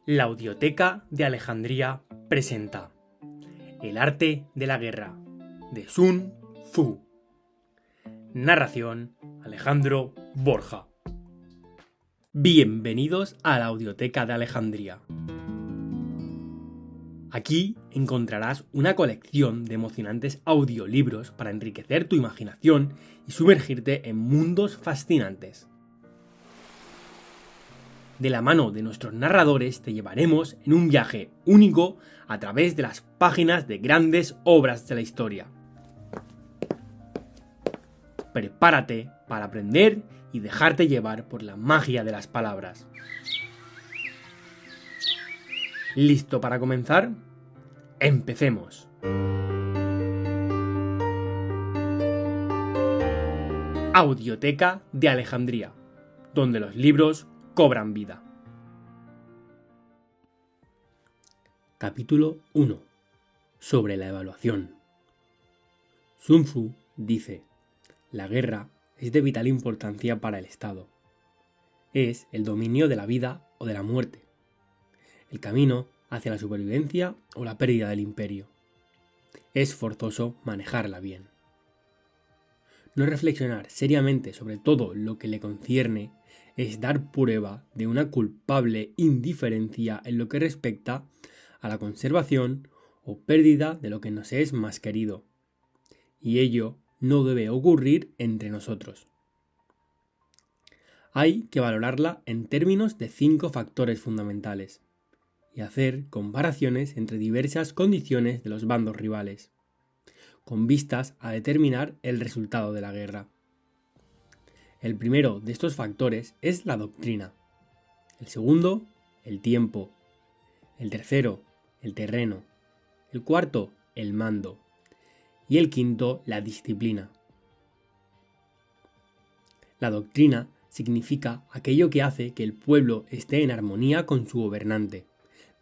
La Audioteca de Alejandría presenta El arte de la guerra, de Sun Tzu. Narración: Alejandro Borja. Bienvenidos a la Audioteca de Alejandría. Aquí encontrarás una colección de emocionantes audiolibros para enriquecer tu imaginación y sumergirte en mundos fascinantes. De la mano de nuestros narradores te llevaremos en un viaje único a través de las páginas de grandes obras de la historia. Prepárate para aprender y dejarte llevar por la magia de las palabras. ¿Listo para comenzar? ¡Empecemos! Audioteca de Alejandría, donde los libros cobran vida. Capítulo 1. Sobre la evaluación. Sun Tzu dice: la guerra es de vital importancia para el Estado. Es el dominio de la vida o de la muerte, el camino hacia la supervivencia o la pérdida del imperio. Es forzoso manejarla bien. No reflexionar seriamente sobre todo lo que le concierne es dar prueba de una culpable indiferencia en lo que respecta a la conservación o pérdida de lo que nos es más querido, y ello no debe ocurrir entre nosotros. Hay que valorarla en términos de 5 factores fundamentales y hacer comparaciones entre diversas condiciones de los bandos rivales, con vistas a determinar el resultado de la guerra. El primero de estos factores es la doctrina, el segundo, el tiempo, el tercero, el terreno, el cuarto, el mando, y el quinto, la disciplina. La doctrina significa aquello que hace que el pueblo esté en armonía con su gobernante,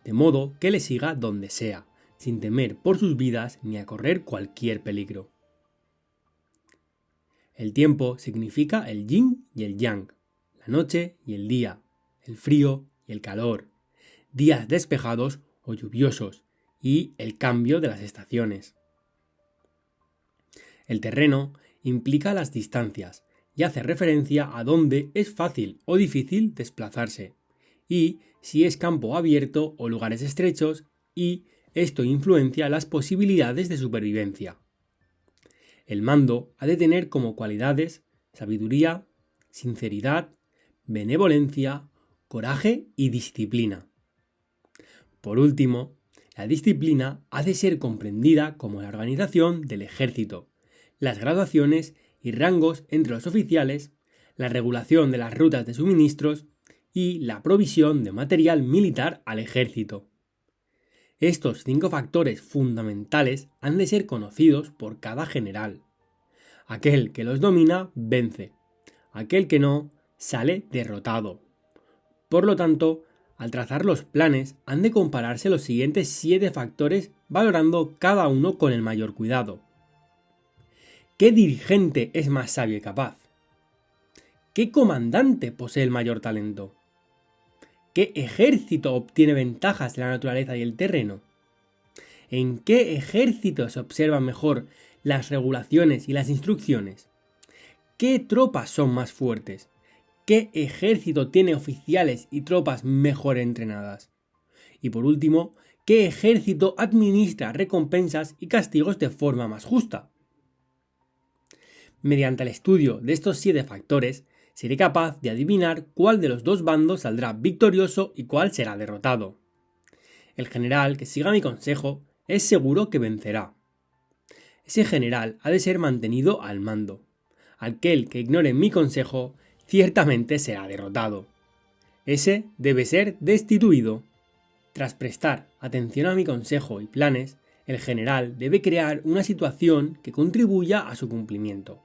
de modo que le siga donde sea, sin temer por sus vidas ni a correr cualquier peligro. El tiempo significa el yin y el yang, la noche y el día, el frío y el calor, días despejados o lluviosos y el cambio de las estaciones. El terreno implica las distancias y hace referencia a dónde es fácil o difícil desplazarse, y si es campo abierto o lugares estrechos, y esto influencia las posibilidades de supervivencia. El mando ha de tener como cualidades sabiduría, sinceridad, benevolencia, coraje y disciplina. Por último, la disciplina ha de ser comprendida como la organización del ejército, las graduaciones y rangos entre los oficiales, la regulación de las rutas de suministros y la provisión de material militar al ejército. Estos 5 factores fundamentales han de ser conocidos por cada general. Aquel que los domina vence, aquel que no sale derrotado. Por lo tanto, al trazar los planes han de compararse los siguientes 7 factores valorando cada uno con el mayor cuidado. ¿Qué dirigente es más sabio y capaz? ¿Qué comandante posee el mayor talento? ¿Qué ejército obtiene ventajas de la naturaleza y el terreno? ¿En qué ejército se observan mejor las regulaciones y las instrucciones? ¿Qué tropas son más fuertes? ¿Qué ejército tiene oficiales y tropas mejor entrenadas? Y por último, ¿qué ejército administra recompensas y castigos de forma más justa? Mediante el estudio de estos 7 factores, seré capaz de adivinar cuál de los 2 bandos saldrá victorioso y cuál será derrotado. El general que siga mi consejo es seguro que vencerá. Ese general ha de ser mantenido al mando. Aquel que ignore mi consejo ciertamente será derrotado. Ese debe ser destituido. Tras prestar atención a mi consejo y planes, el general debe crear una situación que contribuya a su cumplimiento.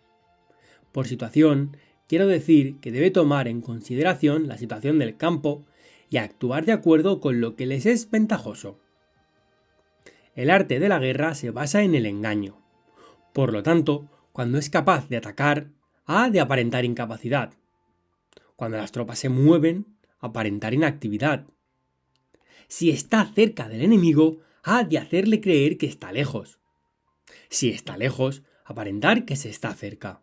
Por situación, quiero decir que debe tomar en consideración la situación del campo y actuar de acuerdo con lo que les es ventajoso. El arte de la guerra se basa en el engaño. Por lo tanto, cuando es capaz de atacar, ha de aparentar incapacidad. Cuando las tropas se mueven, aparentar inactividad. Si está cerca del enemigo, ha de hacerle creer que está lejos. Si está lejos, aparentar que se está cerca.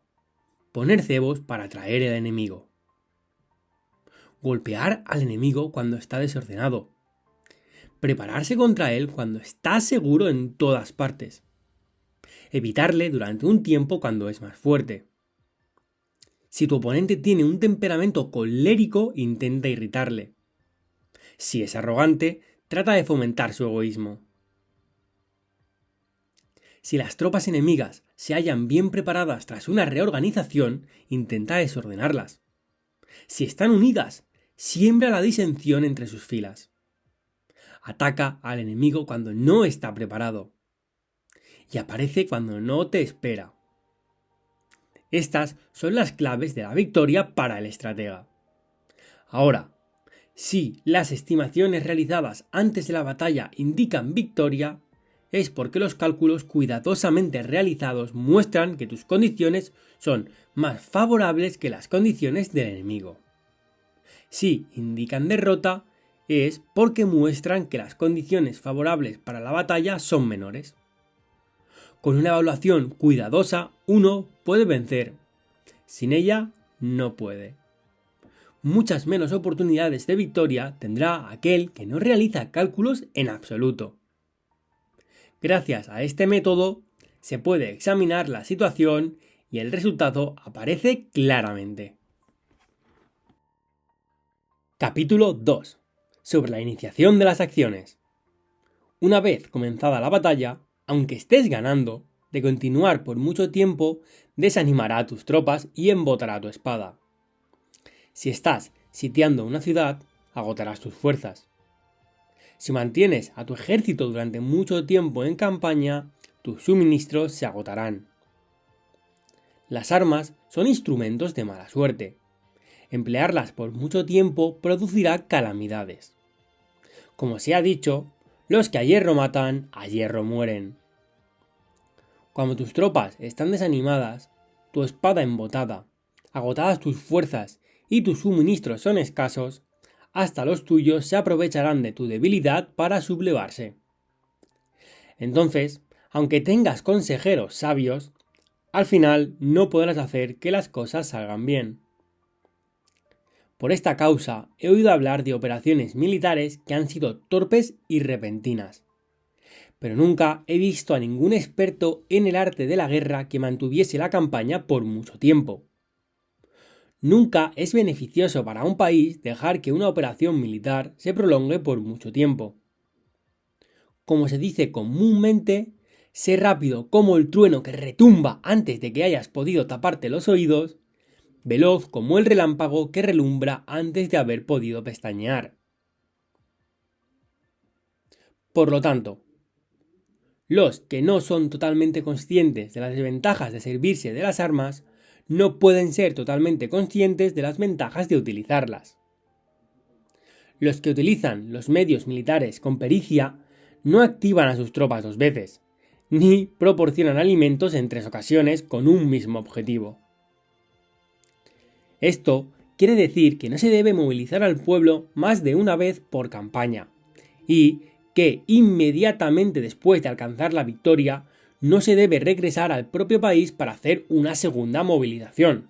Poner cebos para atraer al enemigo. Golpear al enemigo cuando está desordenado. Prepararse contra él cuando está seguro en todas partes. Evitarle durante un tiempo cuando es más fuerte. Si tu oponente tiene un temperamento colérico, intenta irritarle. Si es arrogante, trata de fomentar su egoísmo. Si las tropas enemigas se hallan bien preparadas tras una reorganización, intenta desordenarlas. Si están unidas, siembra la disensión entre sus filas. Ataca al enemigo cuando no está preparado. Y aparece cuando no te espera. Estas son las claves de la victoria para el estratega. Ahora, si las estimaciones realizadas antes de la batalla indican victoria, es porque los cálculos cuidadosamente realizados muestran que tus condiciones son más favorables que las condiciones del enemigo. Si indican derrota, es porque muestran que las condiciones favorables para la batalla son menores. Con una evaluación cuidadosa, uno puede vencer. Sin ella, no puede. Muchas menos oportunidades de victoria tendrá aquel que no realiza cálculos en absoluto. Gracias a este método, se puede examinar la situación y el resultado aparece claramente. Capítulo 2. Sobre la iniciación de las acciones. Una vez comenzada la batalla, aunque estés ganando, de continuar por mucho tiempo desanimará a tus tropas y embotará tu espada. Si estás sitiando una ciudad, agotarás tus fuerzas. Si mantienes a tu ejército durante mucho tiempo en campaña, tus suministros se agotarán. Las armas son instrumentos de mala suerte. Emplearlas por mucho tiempo producirá calamidades. Como se ha dicho, los que a hierro matan, a hierro mueren. Cuando tus tropas están desanimadas, tu espada embotada, agotadas tus fuerzas y tus suministros son escasos, hasta los tuyos se aprovecharán de tu debilidad para sublevarse. Entonces, aunque tengas consejeros sabios, al final no podrás hacer que las cosas salgan bien. Por esta causa he oído hablar de operaciones militares que han sido torpes y repentinas. Pero nunca he visto a ningún experto en el arte de la guerra que mantuviese la campaña por mucho tiempo. Nunca es beneficioso para un país dejar que una operación militar se prolongue por mucho tiempo. Como se dice comúnmente, sé rápido como el trueno que retumba antes de que hayas podido taparte los oídos, veloz como el relámpago que relumbra antes de haber podido pestañear. Por lo tanto, los que no son totalmente conscientes de las desventajas de servirse de las armas no pueden ser totalmente conscientes de las ventajas de utilizarlas. Los que utilizan los medios militares con pericia no activan a sus tropas 2 veces, ni proporcionan alimentos en 3 ocasiones con un mismo objetivo. Esto quiere decir que no se debe movilizar al pueblo más de una vez por campaña, y que inmediatamente después de alcanzar la victoria no se debe regresar al propio país para hacer una segunda movilización.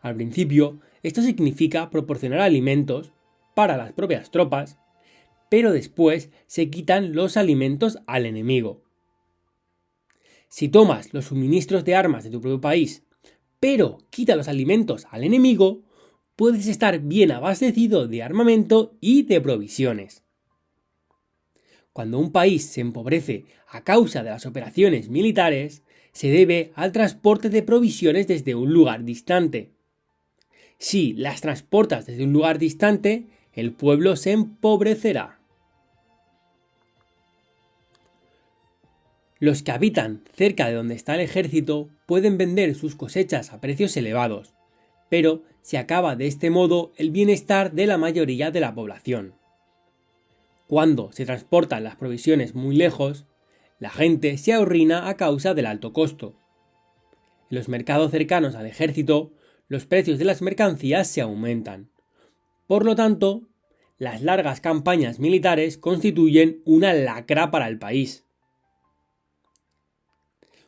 Al principio, esto significa proporcionar alimentos para las propias tropas, pero después se quitan los alimentos al enemigo. Si tomas los suministros de armas de tu propio país, pero quita los alimentos al enemigo, puedes estar bien abastecido de armamento y de provisiones. Cuando un país se empobrece a causa de las operaciones militares, se debe al transporte de provisiones desde un lugar distante. Si las transportas desde un lugar distante, el pueblo se empobrecerá. Los que habitan cerca de donde está el ejército pueden vender sus cosechas a precios elevados, pero se acaba de este modo el bienestar de la mayoría de la población. Cuando se transportan las provisiones muy lejos, la gente se arruina a causa del alto costo. En los mercados cercanos al ejército, los precios de las mercancías se aumentan. Por lo tanto, las largas campañas militares constituyen una lacra para el país.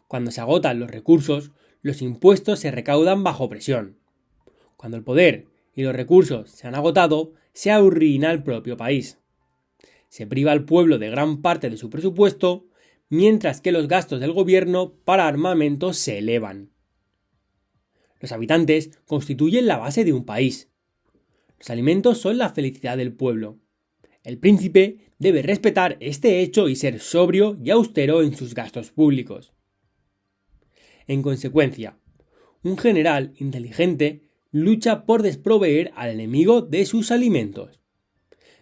Cuando se agotan los recursos, los impuestos se recaudan bajo presión. Cuando el poder y los recursos se han agotado, se arruina el propio país. Se priva al pueblo de gran parte de su presupuesto, mientras que los gastos del gobierno para armamento se elevan. Los habitantes constituyen la base de un país. Los alimentos son la felicidad del pueblo. El príncipe debe respetar este hecho y ser sobrio y austero en sus gastos públicos. En consecuencia, un general inteligente lucha por desproveer al enemigo de sus alimentos.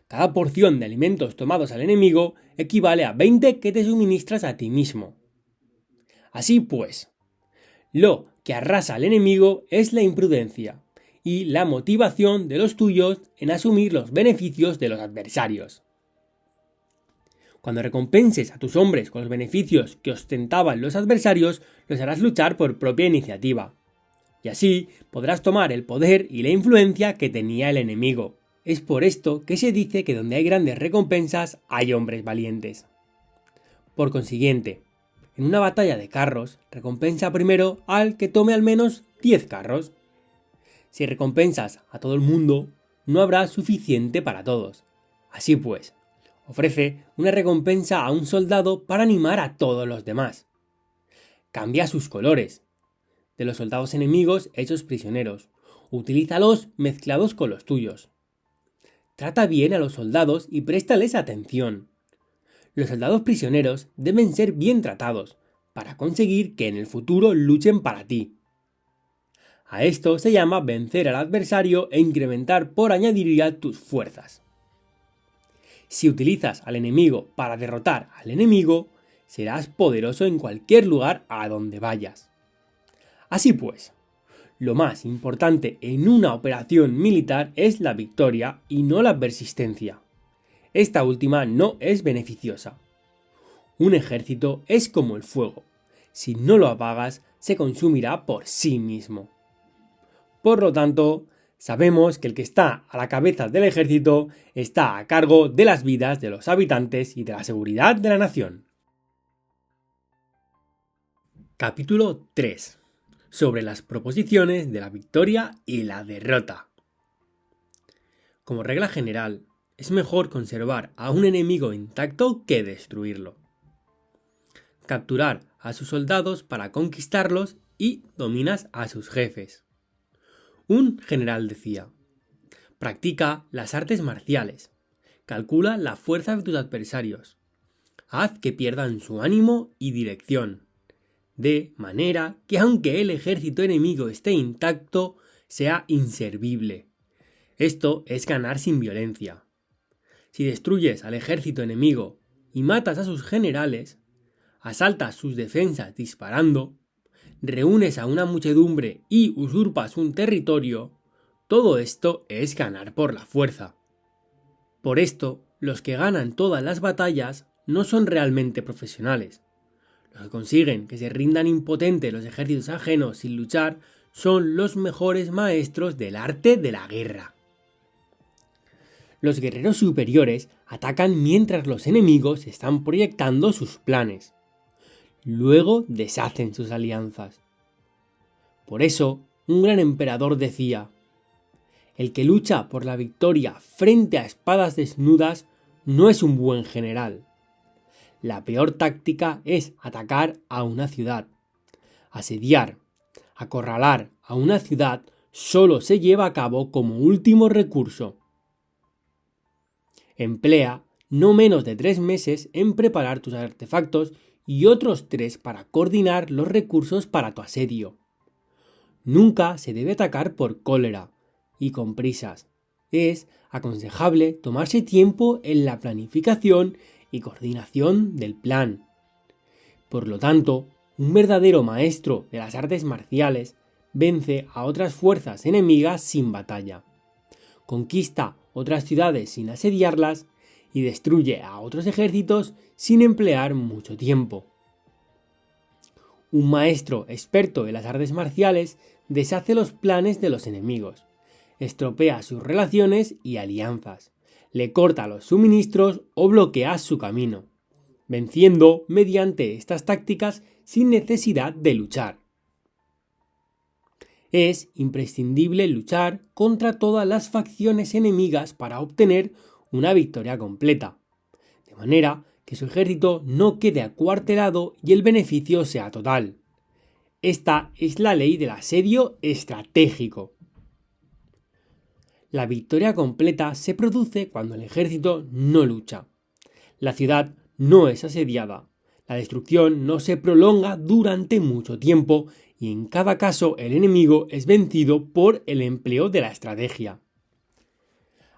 Cada porción de alimentos tomados al enemigo equivale a 20 que te suministras a ti mismo. Así pues, lo que arrasa al enemigo es la imprudencia y la motivación de los tuyos en asumir los beneficios de los adversarios. Cuando recompenses a tus hombres con los beneficios que ostentaban los adversarios, los harás luchar por propia iniciativa. Y así podrás tomar el poder y la influencia que tenía el enemigo. Es por esto que se dice que donde hay grandes recompensas hay hombres valientes. Por consiguiente, en una batalla de carros, recompensa primero al que tome al menos 10 carros. Si recompensas a todo el mundo, no habrá suficiente para todos. Así pues, ofrece una recompensa a un soldado para animar a todos los demás. Cambia sus colores. De los soldados enemigos hechos prisioneros, utilízalos mezclados con los tuyos. Trata bien a los soldados y préstales atención. Los soldados prisioneros deben ser bien tratados, para conseguir que en el futuro luchen para ti. A esto se llama vencer al adversario e incrementar por añadiduría tus fuerzas. Si utilizas al enemigo para derrotar al enemigo, serás poderoso en cualquier lugar a donde vayas. Así pues, lo más importante en una operación militar es la victoria y no la persistencia. Esta última no es beneficiosa. Un ejército es como el fuego. Si no lo apagas, se consumirá por sí mismo. Por lo tanto, sabemos que el que está a la cabeza del ejército está a cargo de las vidas de los habitantes y de la seguridad de la nación. Capítulo 3. Sobre las proposiciones de la victoria y la derrota. Como regla general, es mejor conservar a un enemigo intacto que destruirlo. Capturar a sus soldados para conquistarlos y dominas a sus jefes. Un general decía: practica las artes marciales, calcula la fuerza de tus adversarios, haz que pierdan su ánimo y dirección, de manera que aunque el ejército enemigo esté intacto, sea inservible. Esto es ganar sin violencia. Si destruyes al ejército enemigo y matas a sus generales, asaltas sus defensas disparando, reúnes a una muchedumbre y usurpas un territorio, todo esto es ganar por la fuerza. Por esto, los que ganan todas las batallas no son realmente profesionales. Los que consiguen que se rindan impotentes los ejércitos ajenos sin luchar son los mejores maestros del arte de la guerra. Los guerreros superiores atacan mientras los enemigos están proyectando sus planes. Luego deshacen sus alianzas. Por eso, un gran emperador decía: el que lucha por la victoria frente a espadas desnudas no es un buen general. La peor táctica es atacar a una ciudad. Asediar, acorralar a una ciudad solo se lleva a cabo como último recurso. Emplea no menos de 3 meses en preparar tus artefactos y otros 3 para coordinar los recursos para tu asedio. Nunca se debe atacar por cólera y con prisas. Es aconsejable tomarse tiempo en la planificación y coordinación del plan. Por lo tanto, un verdadero maestro de las artes marciales vence a otras fuerzas enemigas sin batalla, conquista otras ciudades sin asediarlas y destruye a otros ejércitos sin emplear mucho tiempo. Un maestro experto en las artes marciales deshace los planes de los enemigos, estropea sus relaciones y alianzas, le corta los suministros o bloquea su camino, venciendo mediante estas tácticas sin necesidad de luchar. Es imprescindible luchar contra todas las facciones enemigas para obtener una victoria completa, de manera que su ejército no quede acuartelado y el beneficio sea total. Esta es la ley del asedio estratégico. La victoria completa se produce cuando el ejército no lucha. La ciudad no es asediada. La destrucción no se prolonga durante mucho tiempo y en cada caso el enemigo es vencido por el empleo de la estrategia.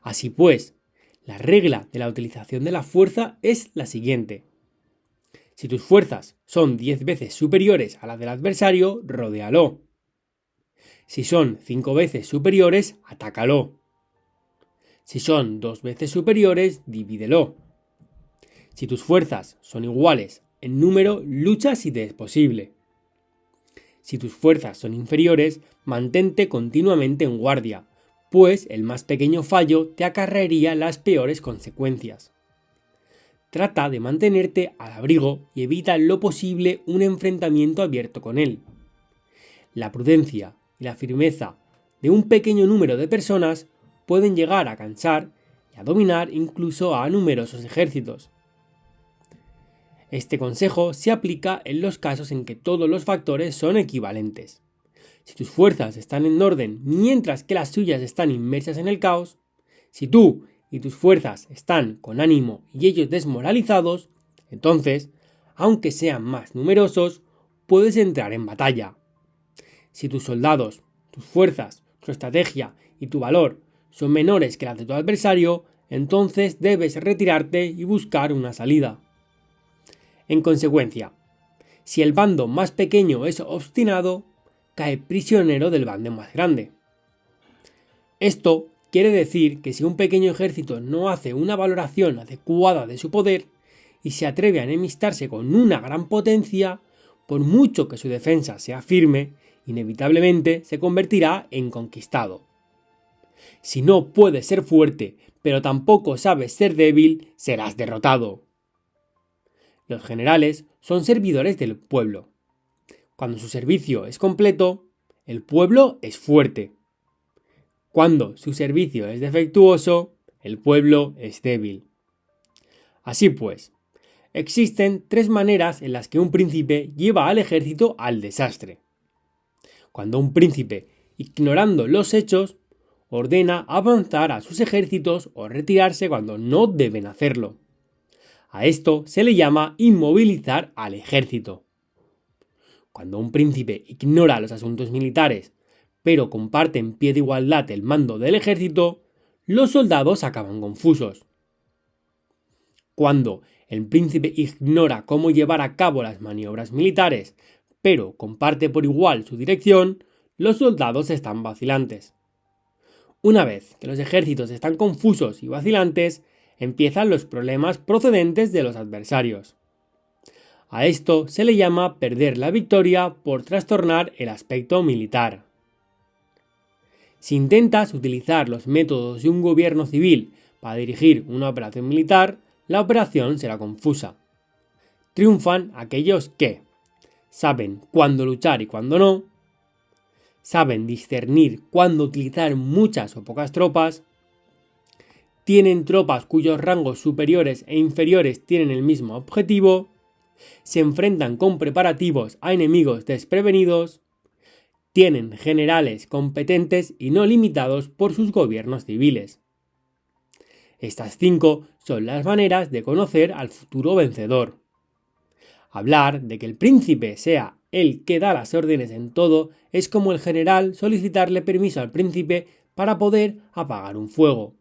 Así pues, la regla de la utilización de la fuerza es la siguiente. Si tus fuerzas son 10 veces superiores a las del adversario, rodéalo. Si son 5 veces superiores, atácalo. Si son 2 veces superiores, divídelo. Si tus fuerzas son iguales en número, lucha si te es posible. Si tus fuerzas son inferiores, mantente continuamente en guardia, pues el más pequeño fallo te acarrearía las peores consecuencias. Trata de mantenerte al abrigo y evita en lo posible un enfrentamiento abierto con él. La prudencia y la firmeza de un pequeño número de personas pueden llegar a cansar y a dominar incluso a numerosos ejércitos. Este consejo se aplica en los casos en que todos los factores son equivalentes. Si tus fuerzas están en orden mientras que las suyas están inmersas en el caos, si tú y tus fuerzas están con ánimo y ellos desmoralizados, entonces, aunque sean más numerosos, puedes entrar en batalla. Si tus soldados, tus fuerzas, tu estrategia y tu valor son menores que las de tu adversario, entonces debes retirarte y buscar una salida. En consecuencia, si el bando más pequeño es obstinado, cae prisionero del bando más grande. Esto quiere decir que si un pequeño ejército no hace una valoración adecuada de su poder y se atreve a enemistarse con una gran potencia, por mucho que su defensa sea firme, inevitablemente se convertirá en conquistado. Si no puedes ser fuerte, pero tampoco sabes ser débil, serás derrotado. Los generales son servidores del pueblo. Cuando su servicio es completo, el pueblo es fuerte. Cuando su servicio es defectuoso, el pueblo es débil. Así pues, existen 3 maneras en las que un príncipe lleva al ejército al desastre. Cuando un príncipe, ignorando los hechos, ordena avanzar a sus ejércitos o retirarse cuando no deben hacerlo. A esto se le llama inmovilizar al ejército. Cuando un príncipe ignora los asuntos militares, pero comparte en pie de igualdad el mando del ejército, los soldados acaban confusos. Cuando el príncipe ignora cómo llevar a cabo las maniobras militares, pero comparte por igual su dirección, los soldados están vacilantes. Una vez que los ejércitos están confusos y vacilantes, empiezan los problemas procedentes de los adversarios. A esto se le llama perder la victoria por trastornar el aspecto militar. Si intentas utilizar los métodos de un gobierno civil para dirigir una operación militar, la operación será confusa. Triunfan aquellos que saben cuándo luchar y cuándo no, saben discernir cuándo utilizar muchas o pocas tropas, tienen tropas cuyos rangos superiores e inferiores tienen el mismo objetivo, se enfrentan con preparativos a enemigos desprevenidos, tienen generales competentes y no limitados por sus gobiernos civiles. Estas 5 son las maneras de conocer al futuro vencedor. Hablar de que el príncipe sea el que da las órdenes en todo es como el general solicitarle permiso al príncipe para poder apagar un fuego.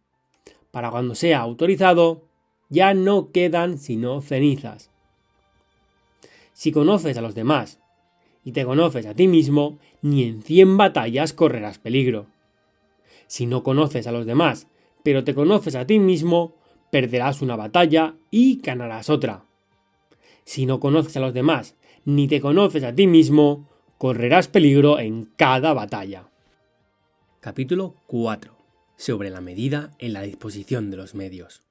Para cuando sea autorizado, ya no quedan sino cenizas. Si conoces a los demás y te conoces a ti mismo, ni en 100 batallas correrás peligro. Si no conoces a los demás, pero te conoces a ti mismo, perderás una batalla y ganarás otra. Si no conoces a los demás, ni te conoces a ti mismo, correrás peligro en cada batalla. Capítulo 4. sobre la medida en la disposición de los medios.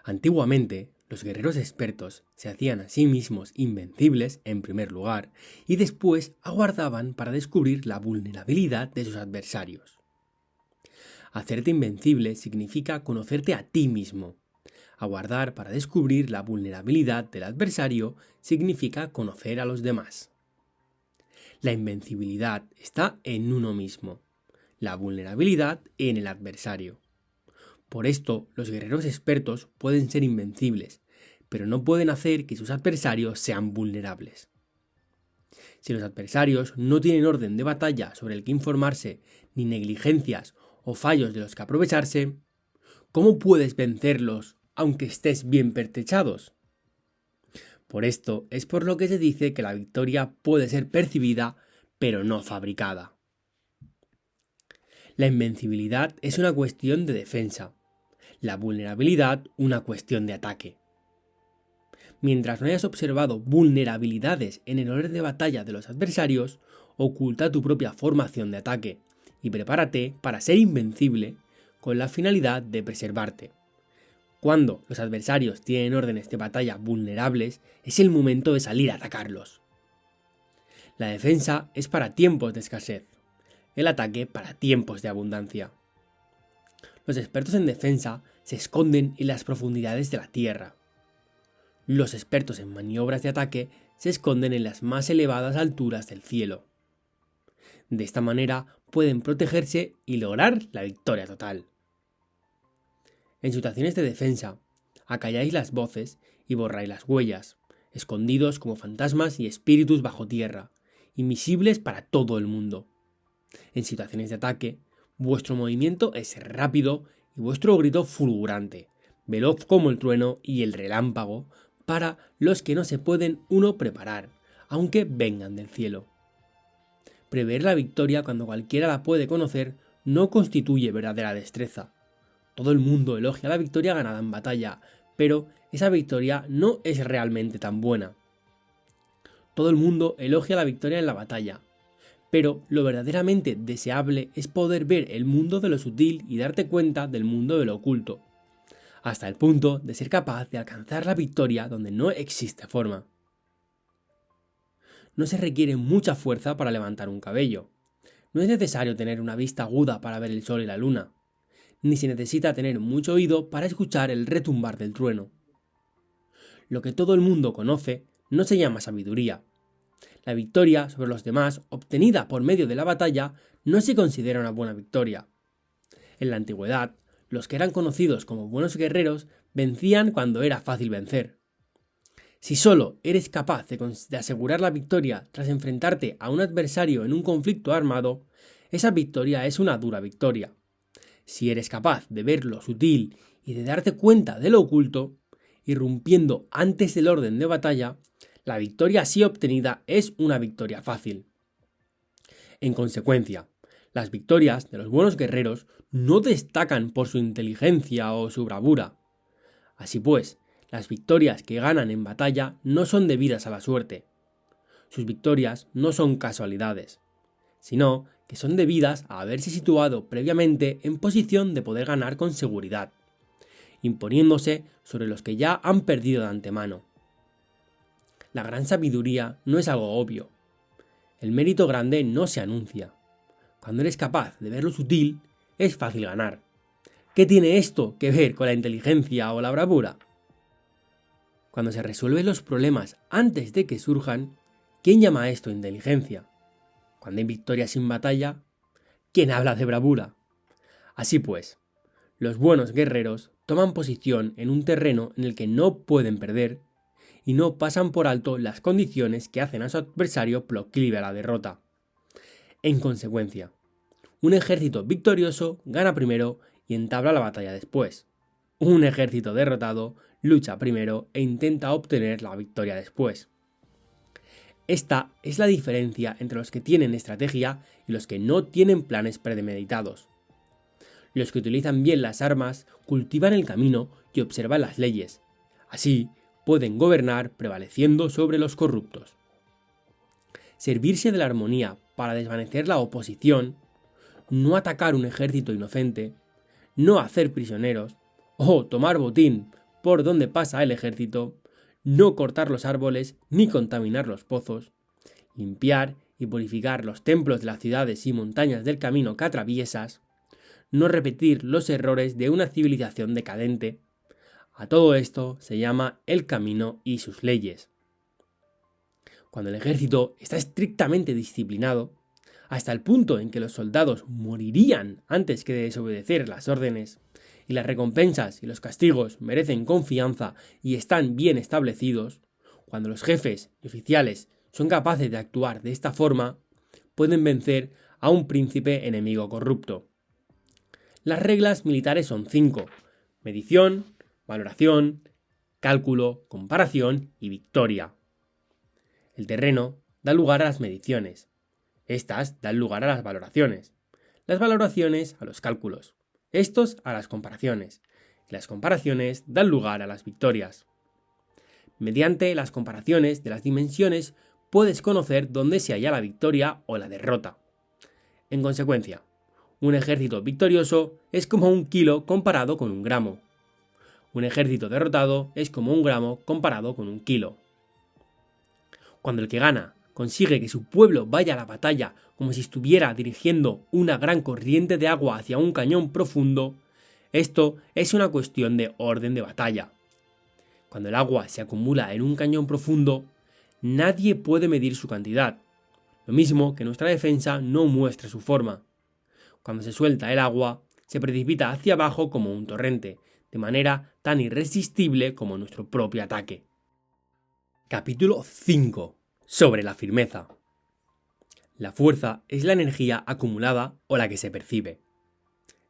Antiguamente, los guerreros expertos se hacían a sí mismos invencibles en primer lugar y después aguardaban para descubrir la vulnerabilidad de sus adversarios. Hacerte invencible significa conocerte a ti mismo. Aguardar para descubrir la vulnerabilidad del adversario significa conocer a los demás. La invencibilidad está en uno mismo, la vulnerabilidad en el adversario. Por esto, los guerreros expertos pueden ser invencibles, pero no pueden hacer que sus adversarios sean vulnerables. Si los adversarios no tienen orden de batalla sobre el que informarse, ni negligencias o fallos de los que aprovecharse, ¿cómo puedes vencerlos aunque estés bien pertrechados? Por esto es por lo que se dice que la victoria puede ser percibida, pero no fabricada. La invencibilidad es una cuestión de defensa, la vulnerabilidad una cuestión de ataque. Mientras no hayas observado vulnerabilidades en el orden de batalla de los adversarios, oculta tu propia formación de ataque y prepárate para ser invencible con la finalidad de preservarte. Cuando los adversarios tienen órdenes de batalla vulnerables, es el momento de salir a atacarlos. La defensa es para tiempos de escasez, el ataque para tiempos de abundancia. Los expertos en defensa se esconden en las profundidades de la tierra. Los expertos en maniobras de ataque se esconden en las más elevadas alturas del cielo. De esta manera pueden protegerse y lograr la victoria total. En situaciones de defensa, acalláis las voces y borráis las huellas, escondidos como fantasmas y espíritus bajo tierra, invisibles para todo el mundo. En situaciones de ataque, vuestro movimiento es rápido y vuestro grito fulgurante, veloz como el trueno y el relámpago, para los que no se pueden uno preparar, aunque vengan del cielo. Prever la victoria cuando cualquiera la puede conocer no constituye verdadera destreza. Todo el mundo elogia la victoria ganada en batalla, pero esa victoria no es realmente tan buena. Todo el mundo elogia la victoria en la batalla, pero lo verdaderamente deseable es poder ver el mundo de lo sutil y darte cuenta del mundo de lo oculto, hasta el punto de ser capaz de alcanzar la victoria donde no existe forma. No se requiere mucha fuerza para levantar un cabello. No es necesario tener una vista aguda para ver el sol y la luna, ni se necesita tener mucho oído para escuchar el retumbar del trueno. Lo que todo el mundo conoce no se llama sabiduría. La victoria sobre los demás obtenida por medio de la batalla no se considera una buena victoria. En la antigüedad, los que eran conocidos como buenos guerreros vencían cuando era fácil vencer. Si solo eres capaz de asegurar la victoria tras enfrentarte a un adversario en un conflicto armado, esa victoria es una dura victoria. Si eres capaz de ver lo sutil y de darte cuenta de lo oculto, irrumpiendo antes del orden de batalla, la victoria así obtenida es una victoria fácil. En consecuencia, las victorias de los buenos guerreros no destacan por su inteligencia o su bravura. Así pues, las victorias que ganan en batalla no son debidas a la suerte. Sus victorias no son casualidades, sino que son debidas a haberse situado previamente en posición de poder ganar con seguridad, imponiéndose sobre los que ya han perdido de antemano. La gran sabiduría no es algo obvio. El mérito grande no se anuncia. Cuando eres capaz de ver lo sutil, es fácil ganar. ¿Qué tiene esto que ver con la inteligencia o la bravura? Cuando se resuelven los problemas antes de que surjan, ¿quién llama a esto inteligencia? Cuando hay victoria sin batalla, ¿quién habla de bravura? Así pues, los buenos guerreros toman posición en un terreno en el que no pueden perder y no pasan por alto las condiciones que hacen a su adversario proclive a la derrota. En consecuencia, un ejército victorioso gana primero y entabla la batalla después. Un ejército derrotado lucha primero e intenta obtener la victoria después. Esta es la diferencia entre los que tienen estrategia y los que no tienen planes premeditados. Los que utilizan bien las armas cultivan el camino y observan las leyes. Así, pueden gobernar prevaleciendo sobre los corruptos. Servirse de la armonía para desvanecer la oposición, no atacar un ejército inocente, no hacer prisioneros o tomar botín por donde pasa el ejército, no cortar los árboles ni contaminar los pozos, limpiar y purificar los templos de las ciudades y montañas del camino que atraviesas, no repetir los errores de una civilización decadente. A todo esto se llama el camino y sus leyes. Cuando el ejército está estrictamente disciplinado, hasta el punto en que los soldados morirían antes que de desobedecer las órdenes, y las recompensas y los castigos merecen confianza y están bien establecidos, cuando los jefes y oficiales son capaces de actuar de esta forma, pueden vencer a un príncipe enemigo corrupto. Las reglas militares son 5: medición, valoración, cálculo, comparación y victoria. El terreno da lugar a las mediciones. Estas dan lugar a las valoraciones. Las valoraciones a los cálculos. Estos a las comparaciones. Y las comparaciones dan lugar a las victorias. Mediante las comparaciones de las dimensiones puedes conocer dónde se halla la victoria o la derrota. En consecuencia, un ejército victorioso es como 1 kilo comparado con 1 gramo. Un ejército derrotado es como 1 gramo comparado con 1 kilo. Cuando el que gana consigue que su pueblo vaya a la batalla como si estuviera dirigiendo una gran corriente de agua hacia un cañón profundo, esto es una cuestión de orden de batalla. Cuando el agua se acumula en un cañón profundo, nadie puede medir su cantidad, lo mismo que nuestra defensa no muestra su forma. Cuando se suelta el agua, se precipita hacia abajo como un torrente, de manera tan irresistible como nuestro propio ataque. Capítulo 5. Sobre la firmeza. La fuerza es la energía acumulada o la que se percibe.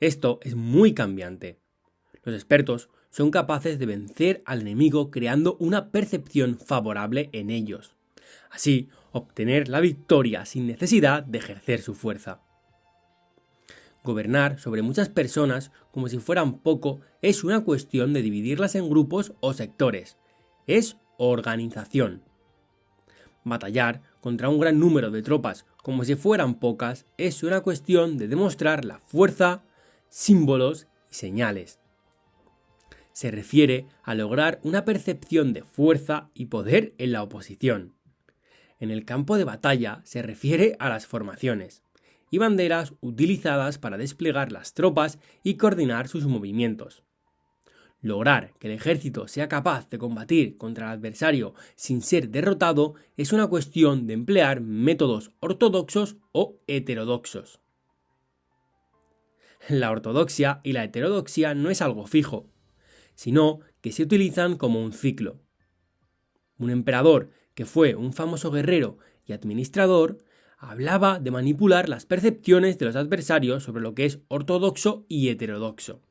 Esto es muy cambiante. Los expertos son capaces de vencer al enemigo creando una percepción favorable en ellos. Así, obtener la victoria sin necesidad de ejercer su fuerza. Gobernar sobre muchas personas como si fueran poco es una cuestión de dividirlas en grupos o sectores. Es organización. Batallar contra un gran número de tropas como si fueran pocas es una cuestión de demostrar la fuerza, símbolos y señales. Se refiere a lograr una percepción de fuerza y poder en la oposición. En el campo de batalla se refiere a las formaciones y banderas utilizadas para desplegar las tropas y coordinar sus movimientos. Lograr que el ejército sea capaz de combatir contra el adversario sin ser derrotado es una cuestión de emplear métodos ortodoxos o heterodoxos. La ortodoxia y la heterodoxia no es algo fijo, sino que se utilizan como un ciclo. Un emperador, que fue un famoso guerrero y administrador, hablaba de manipular las percepciones de los adversarios sobre lo que es ortodoxo y heterodoxo,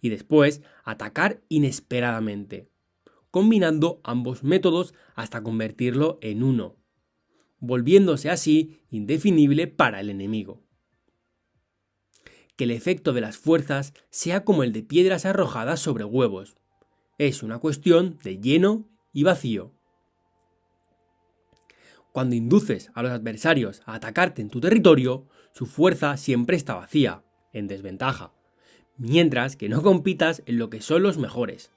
y después atacar inesperadamente, combinando ambos métodos hasta convertirlo en uno, volviéndose así indefinible para el enemigo. Que el efecto de las fuerzas sea como el de piedras arrojadas sobre huevos. Es una cuestión de lleno y vacío. Cuando induces a los adversarios a atacarte en tu territorio, su fuerza siempre está vacía, en desventaja, mientras que no compitas en lo que son los mejores.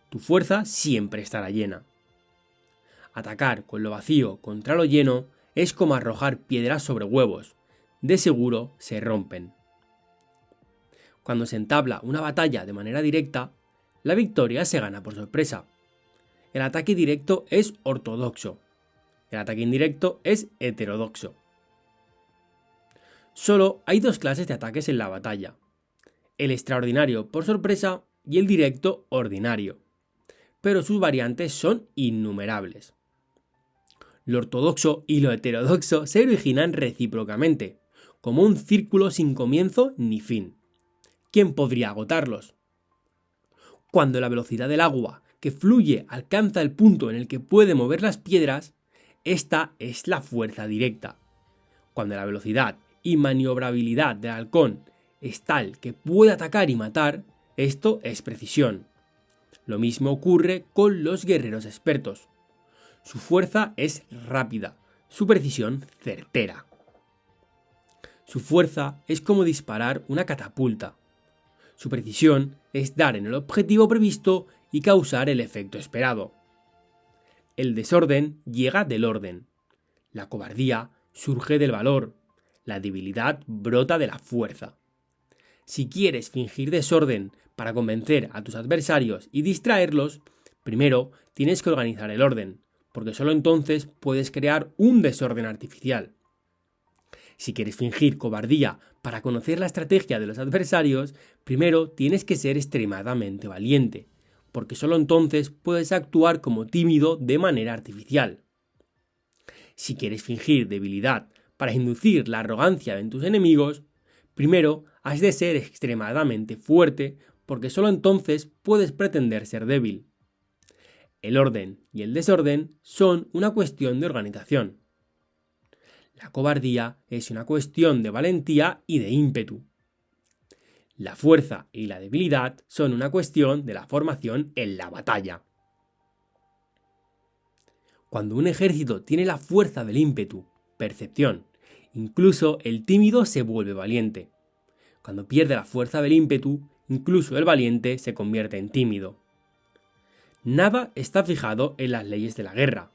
Tu fuerza siempre estará llena. Atacar con lo vacío contra lo lleno es como arrojar piedras sobre huevos. De seguro se rompen. Cuando se entabla una batalla de manera directa, la victoria se gana por sorpresa. El ataque directo es ortodoxo. El ataque indirecto es heterodoxo. Solo hay 2 clases de ataques en la batalla: el extraordinario por sorpresa y el directo ordinario, pero sus variantes son innumerables. Lo ortodoxo y lo heterodoxo se originan recíprocamente, como un círculo sin comienzo ni fin. ¿Quién podría agotarlos? Cuando la velocidad del agua que fluye alcanza el punto en el que puede mover las piedras, esta es la fuerza directa. Cuando la velocidad y maniobrabilidad del halcón es tal que puede atacar y matar, esto es precisión. Lo mismo ocurre con los guerreros expertos. Su fuerza es rápida, su precisión certera. Su fuerza es como disparar una catapulta. Su precisión es dar en el objetivo previsto y causar el efecto esperado. El desorden llega del orden. La cobardía surge del valor. La debilidad brota de la fuerza. Si quieres fingir desorden para convencer a tus adversarios y distraerlos, primero tienes que organizar el orden, porque solo entonces puedes crear un desorden artificial. Si quieres fingir cobardía para conocer la estrategia de los adversarios, primero tienes que ser extremadamente valiente, porque solo entonces puedes actuar como tímido de manera artificial. Si quieres fingir debilidad para inducir la arrogancia en tus enemigos, primero has de ser extremadamente fuerte, porque solo entonces puedes pretender ser débil. El orden y el desorden son una cuestión de organización. La cobardía es una cuestión de valentía y de ímpetu. La fuerza y la debilidad son una cuestión de la formación en la batalla. Cuando un ejército tiene la fuerza del ímpetu, percepción, incluso el tímido se vuelve valiente. Cuando pierde la fuerza del ímpetu, incluso el valiente se convierte en tímido. Nada está fijado en las leyes de la guerra.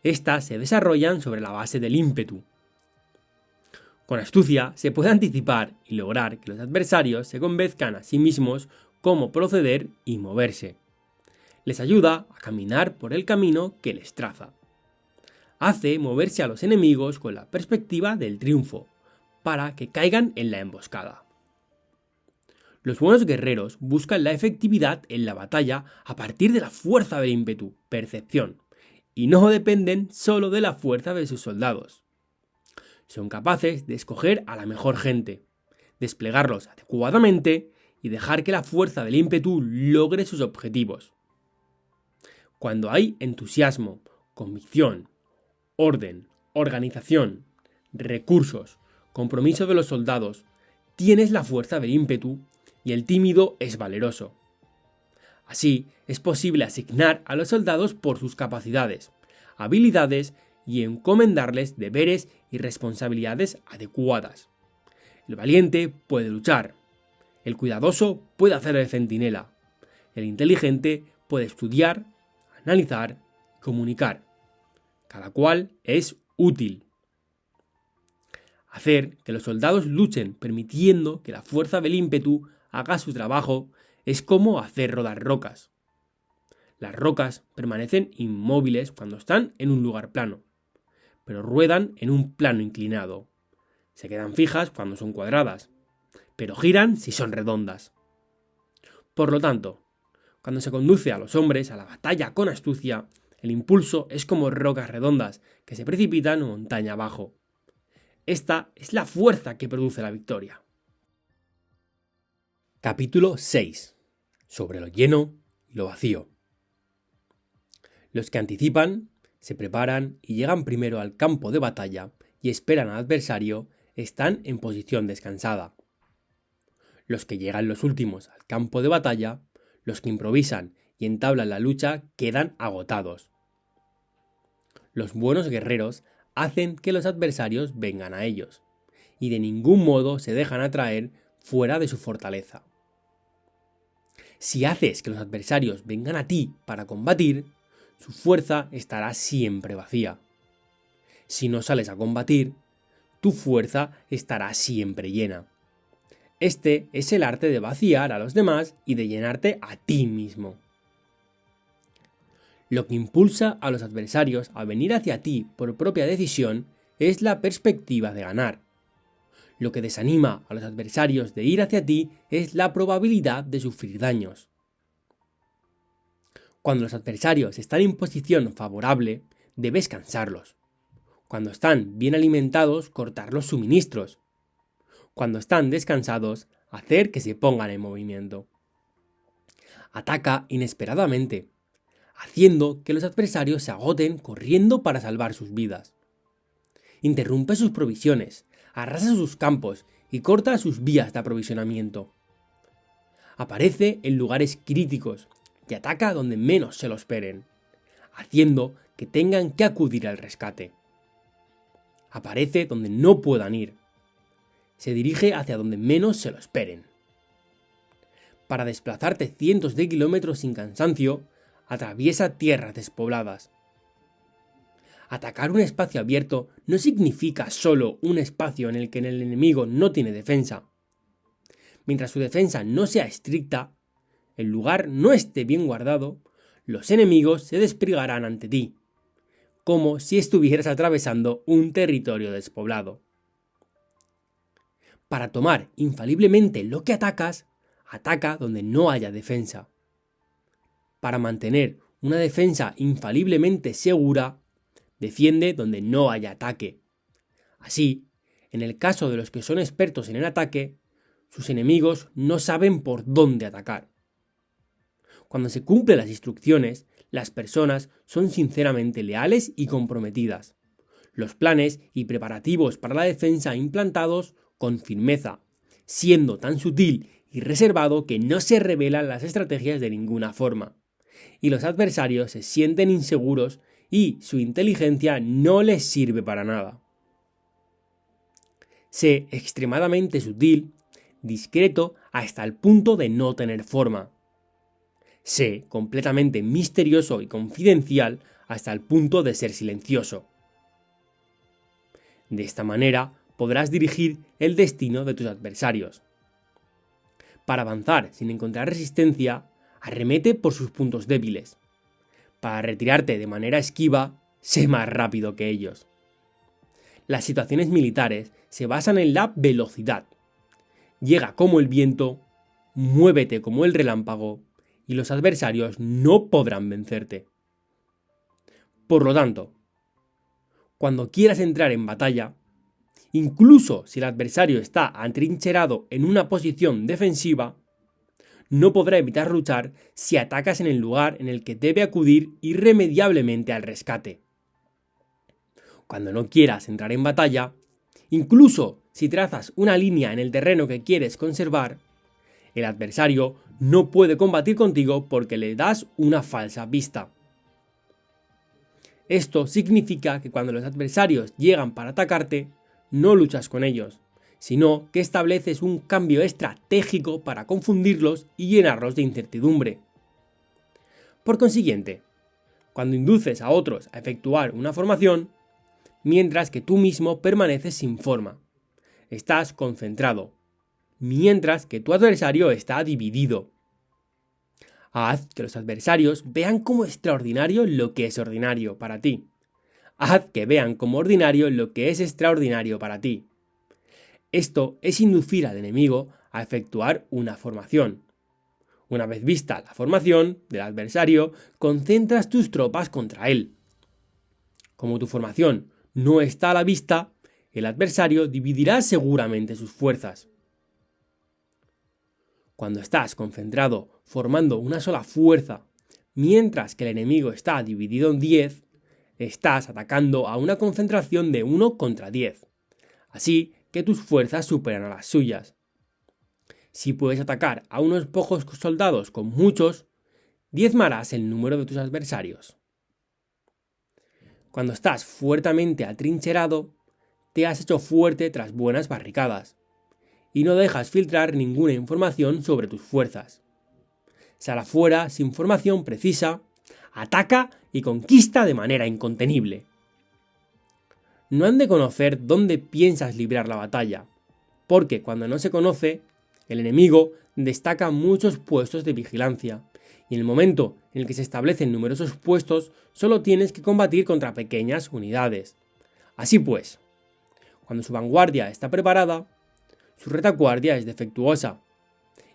Estas se desarrollan sobre la base del ímpetu. Con astucia se puede anticipar y lograr que los adversarios se convenzcan a sí mismos cómo proceder y moverse. Les ayuda a caminar por el camino que les traza. Hace moverse a los enemigos con la perspectiva del triunfo, para que caigan en la emboscada. Los buenos guerreros buscan la efectividad en la batalla a partir de la fuerza del ímpetu, percepción, y no dependen solo de la fuerza de sus soldados. Son capaces de escoger a la mejor gente, desplegarlos adecuadamente y dejar que la fuerza del ímpetu logre sus objetivos. Cuando hay entusiasmo, convicción, orden, organización, recursos, compromiso de los soldados, tienes la fuerza del ímpetu y el tímido es valeroso. Así es posible asignar a los soldados por sus capacidades, habilidades y encomendarles deberes y responsabilidades adecuadas. El valiente puede luchar, el cuidadoso puede hacer de centinela, el inteligente puede estudiar, analizar y comunicar. Cada cual es útil. Hacer que los soldados luchen permitiendo que la fuerza del ímpetu haga su trabajo es como hacer rodar rocas. Las rocas permanecen inmóviles cuando están en un lugar plano, pero ruedan en un plano inclinado. Se quedan fijas cuando son cuadradas, pero giran si son redondas. Por lo tanto, cuando se conduce a los hombres a la batalla con astucia, el impulso es como rocas redondas que se precipitan montaña abajo. Esta es la fuerza que produce la victoria. Capítulo 6. Sobre lo lleno y lo vacío. Los que anticipan, se preparan y llegan primero al campo de batalla y esperan al adversario están en posición descansada. Los que llegan los últimos al campo de batalla, los que improvisan y entablan la lucha quedan agotados. Los buenos guerreros hacen que los adversarios vengan a ellos, y de ningún modo se dejan atraer fuera de su fortaleza. Si haces que los adversarios vengan a ti para combatir, su fuerza estará siempre vacía. Si no sales a combatir, tu fuerza estará siempre llena. Este es el arte de vaciar a los demás y de llenarte a ti mismo. Lo que impulsa a los adversarios a venir hacia ti por propia decisión es la perspectiva de ganar. Lo que desanima a los adversarios de ir hacia ti es la probabilidad de sufrir daños. Cuando los adversarios están en posición favorable, debes cansarlos. Cuando están bien alimentados, cortar los suministros. Cuando están descansados, hacer que se pongan en movimiento. Ataca inesperadamente, haciendo que los adversarios se agoten corriendo para salvar sus vidas. Interrumpe sus provisiones, arrasa sus campos y corta sus vías de aprovisionamiento. Aparece en lugares críticos y ataca donde menos se lo esperen, haciendo que tengan que acudir al rescate. Aparece donde no puedan ir. Se dirige hacia donde menos se lo esperen. Para desplazarte cientos de kilómetros sin cansancio, atraviesa tierras despobladas. Atacar un espacio abierto no significa solo un espacio en el que el enemigo no tiene defensa. Mientras su defensa no sea estricta, el lugar no esté bien guardado, los enemigos se desplegarán ante ti, como si estuvieras atravesando un territorio despoblado. Para tomar infaliblemente lo que atacas, ataca donde no haya defensa. Para mantener una defensa infaliblemente segura, defiende donde no haya ataque. Así, en el caso de los que son expertos en el ataque, sus enemigos no saben por dónde atacar. Cuando se cumplen las instrucciones, las personas son sinceramente leales y comprometidas. Los planes y preparativos para la defensa implantados con firmeza, siendo tan sutil y reservado que no se revelan las estrategias de ninguna forma, y los adversarios se sienten inseguros y su inteligencia no les sirve para nada. Sé extremadamente sutil, discreto hasta el punto de no tener forma. Sé completamente misterioso y confidencial hasta el punto de ser silencioso. De esta manera podrás dirigir el destino de tus adversarios. Para avanzar sin encontrar resistencia, arremete por sus puntos débiles. Para retirarte de manera esquiva, sé más rápido que ellos. Las situaciones militares se basan en la velocidad. Llega como el viento, muévete como el relámpago, y los adversarios no podrán vencerte. Por lo tanto, cuando quieras entrar en batalla, incluso si el adversario está atrincherado en una posición defensiva, no podrá evitar luchar si atacas en el lugar en el que debe acudir irremediablemente al rescate. Cuando no quieras entrar en batalla, incluso si trazas una línea en el terreno que quieres conservar, el adversario no puede combatir contigo porque le das una falsa pista. Esto significa que cuando los adversarios llegan para atacarte, no luchas con ellos, sino que estableces un cambio estratégico para confundirlos y llenarlos de incertidumbre. Por consiguiente, cuando induces a otros a efectuar una formación, mientras que tú mismo permaneces sin forma, estás concentrado, mientras que tu adversario está dividido. Haz que los adversarios vean como extraordinario lo que es ordinario para ti. Haz que vean como ordinario lo que es extraordinario para ti. Esto es inducir al enemigo a efectuar una formación. Una vez vista la formación del adversario, concentras tus tropas contra él. Como tu formación no está a la vista, el adversario dividirá seguramente sus fuerzas. Cuando estás concentrado formando una sola fuerza, mientras que el enemigo está dividido en 10, estás atacando a una concentración de 1 contra 10. Así que tus fuerzas superan a las suyas. Si puedes atacar a unos pocos soldados con muchos, diezmarás el número de tus adversarios. Cuando estás fuertemente atrincherado, te has hecho fuerte tras buenas barricadas, y no dejas filtrar ninguna información sobre tus fuerzas. Sal afuera sin información precisa, ataca y conquista de manera incontenible. No han de conocer dónde piensas librar la batalla, porque cuando no se conoce, el enemigo destaca muchos puestos de vigilancia, y en el momento en el que se establecen numerosos puestos, solo tienes que combatir contra pequeñas unidades. Así pues, cuando su vanguardia está preparada, su retaguardia es defectuosa,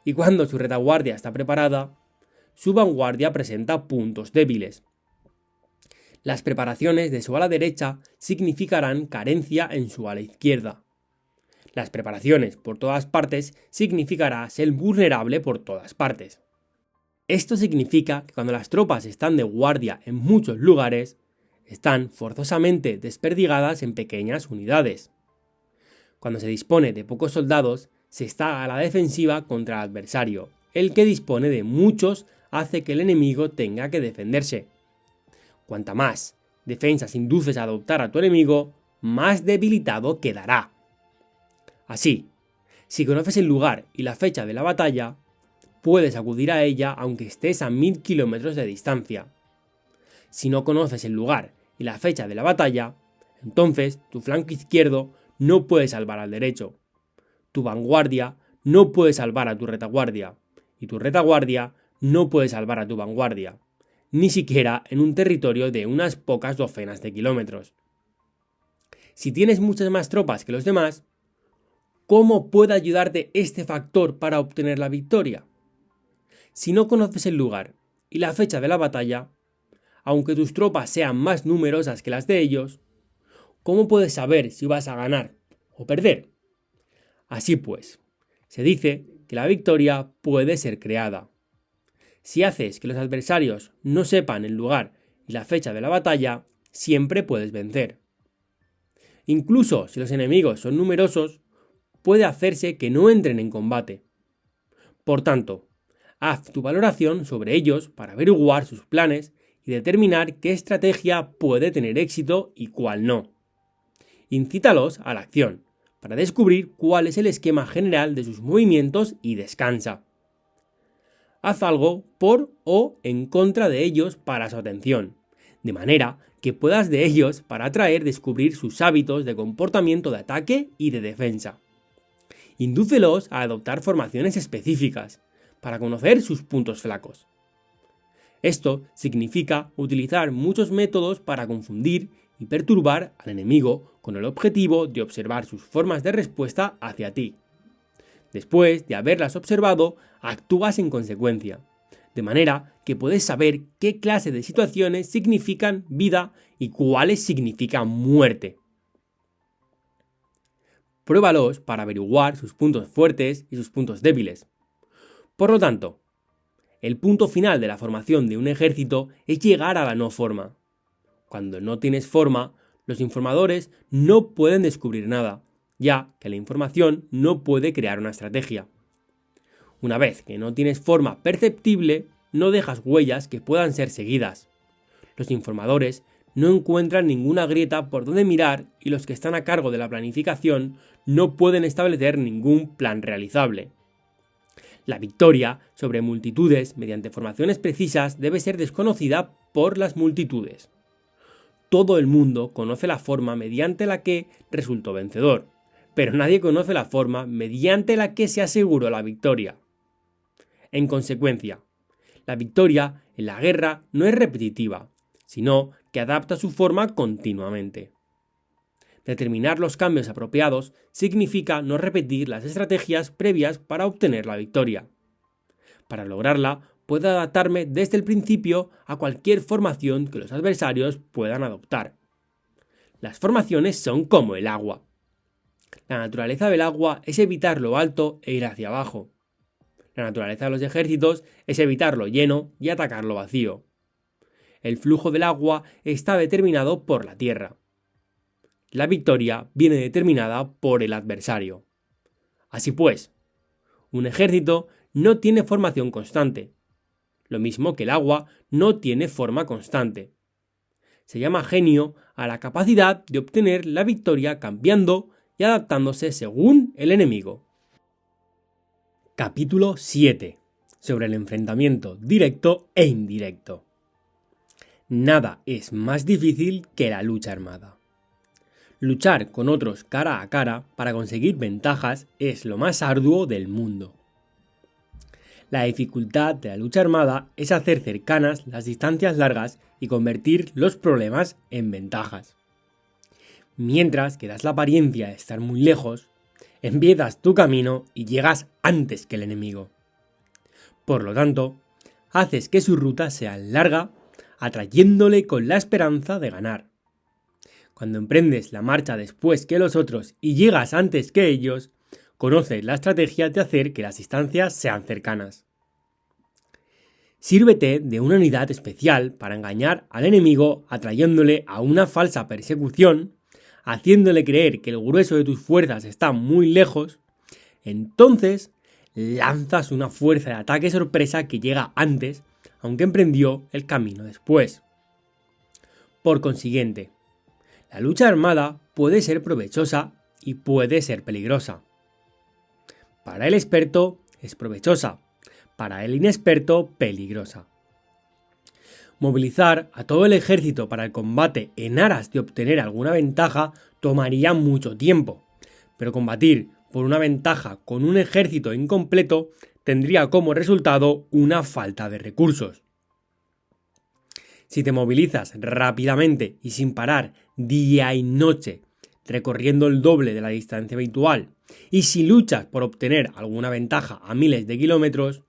y cuando su retaguardia está preparada, su vanguardia presenta puntos débiles. Las preparaciones de su ala derecha significarán carencia en su ala izquierda. Las preparaciones por todas partes significará ser vulnerable por todas partes. Esto significa que cuando las tropas están de guardia en muchos lugares, están forzosamente desperdigadas en pequeñas unidades. Cuando se dispone de pocos soldados, se está a la defensiva contra el adversario. El que dispone de muchos hace que el enemigo tenga que defenderse. Cuanta más defensas induces a adoptar a tu enemigo, más debilitado quedará. Así, si conoces el lugar y la fecha de la batalla, puedes acudir a ella aunque estés a 1000 kilómetros de distancia. Si no conoces el lugar y la fecha de la batalla, entonces tu flanco izquierdo no puede salvar al derecho. Tu vanguardia no puede salvar a tu retaguardia. Y tu retaguardia no puede salvar a tu vanguardia. Ni siquiera en un territorio de unas pocas docenas de kilómetros. Si tienes muchas más tropas que los demás, ¿cómo puede ayudarte este factor para obtener la victoria? Si no conoces el lugar y la fecha de la batalla, aunque tus tropas sean más numerosas que las de ellos, ¿cómo puedes saber si vas a ganar o perder? Así pues, se dice que la victoria puede ser creada. Si haces que los adversarios no sepan el lugar y la fecha de la batalla, siempre puedes vencer. Incluso si los enemigos son numerosos, puede hacerse que no entren en combate. Por tanto, haz tu valoración sobre ellos para averiguar sus planes y determinar qué estrategia puede tener éxito y cuál no. Incítalos a la acción, para descubrir cuál es el esquema general de sus movimientos y descansa. Haz algo por o en contra de ellos para su atención, de manera que puedas de ellos para descubrir sus hábitos de comportamiento de ataque y de defensa. Indúcelos a adoptar formaciones específicas, para conocer sus puntos flacos. Esto significa utilizar muchos métodos para confundir y perturbar al enemigo con el objetivo de observar sus formas de respuesta hacia ti. Después de haberlas observado, actúas en consecuencia, de manera que puedes saber qué clase de situaciones significan vida y cuáles significan muerte. Pruébalos para averiguar sus puntos fuertes y sus puntos débiles. Por lo tanto, el punto final de la formación de un ejército es llegar a la no forma. Cuando no tienes forma, los informadores no pueden descubrir nada, ya que la información no puede crear una estrategia. Una vez que no tienes forma perceptible, no dejas huellas que puedan ser seguidas. Los informadores no encuentran ninguna grieta por donde mirar y los que están a cargo de la planificación no pueden establecer ningún plan realizable. La victoria sobre multitudes mediante formaciones precisas debe ser desconocida por las multitudes. Todo el mundo conoce la forma mediante la que resultó vencedor, pero nadie conoce la forma mediante la que se aseguró la victoria. En consecuencia, la victoria en la guerra no es repetitiva, sino que adapta su forma continuamente. Determinar los cambios apropiados significa no repetir las estrategias previas para obtener la victoria. Para lograrla, puedo adaptarme desde el principio a cualquier formación que los adversarios puedan adoptar. Las formaciones son como el agua. La naturaleza del agua es evitar lo alto e ir hacia abajo. La naturaleza de los ejércitos es evitar lo lleno y atacar lo vacío. El flujo del agua está determinado por la tierra. La victoria viene determinada por el adversario. Así pues, un ejército no tiene formación constante, lo mismo que el agua no tiene forma constante. Se llama genio a la capacidad de obtener la victoria cambiando y adaptándose según el enemigo. Capítulo 7. Sobre el enfrentamiento directo e indirecto. Nada es más difícil que la lucha armada. Luchar con otros cara a cara para conseguir ventajas es lo más arduo del mundo. La dificultad de la lucha armada es hacer cercanas las distancias largas y convertir los problemas en ventajas. Mientras que das la apariencia de estar muy lejos, empiezas tu camino y llegas antes que el enemigo. Por lo tanto, haces que su ruta sea larga, atrayéndole con la esperanza de ganar. Cuando emprendes la marcha después que los otros y llegas antes que ellos, conoces la estrategia de hacer que las distancias sean cercanas. Sírvete de una unidad especial para engañar al enemigo atrayéndole a una falsa persecución, haciéndole creer que el grueso de tus fuerzas está muy lejos. Entonces lanzas una fuerza de ataque sorpresa que llega antes, aunque emprendió el camino después. Por consiguiente, la lucha armada puede ser provechosa y puede ser peligrosa. Para el experto es provechosa, para el inexperto peligrosa. Movilizar a todo el ejército para el combate en aras de obtener alguna ventaja tomaría mucho tiempo, pero combatir por una ventaja con un ejército incompleto tendría como resultado una falta de recursos. Si te movilizas rápidamente y sin parar día y noche, recorriendo el doble de la distancia habitual, y si luchas por obtener alguna ventaja a miles de kilómetros,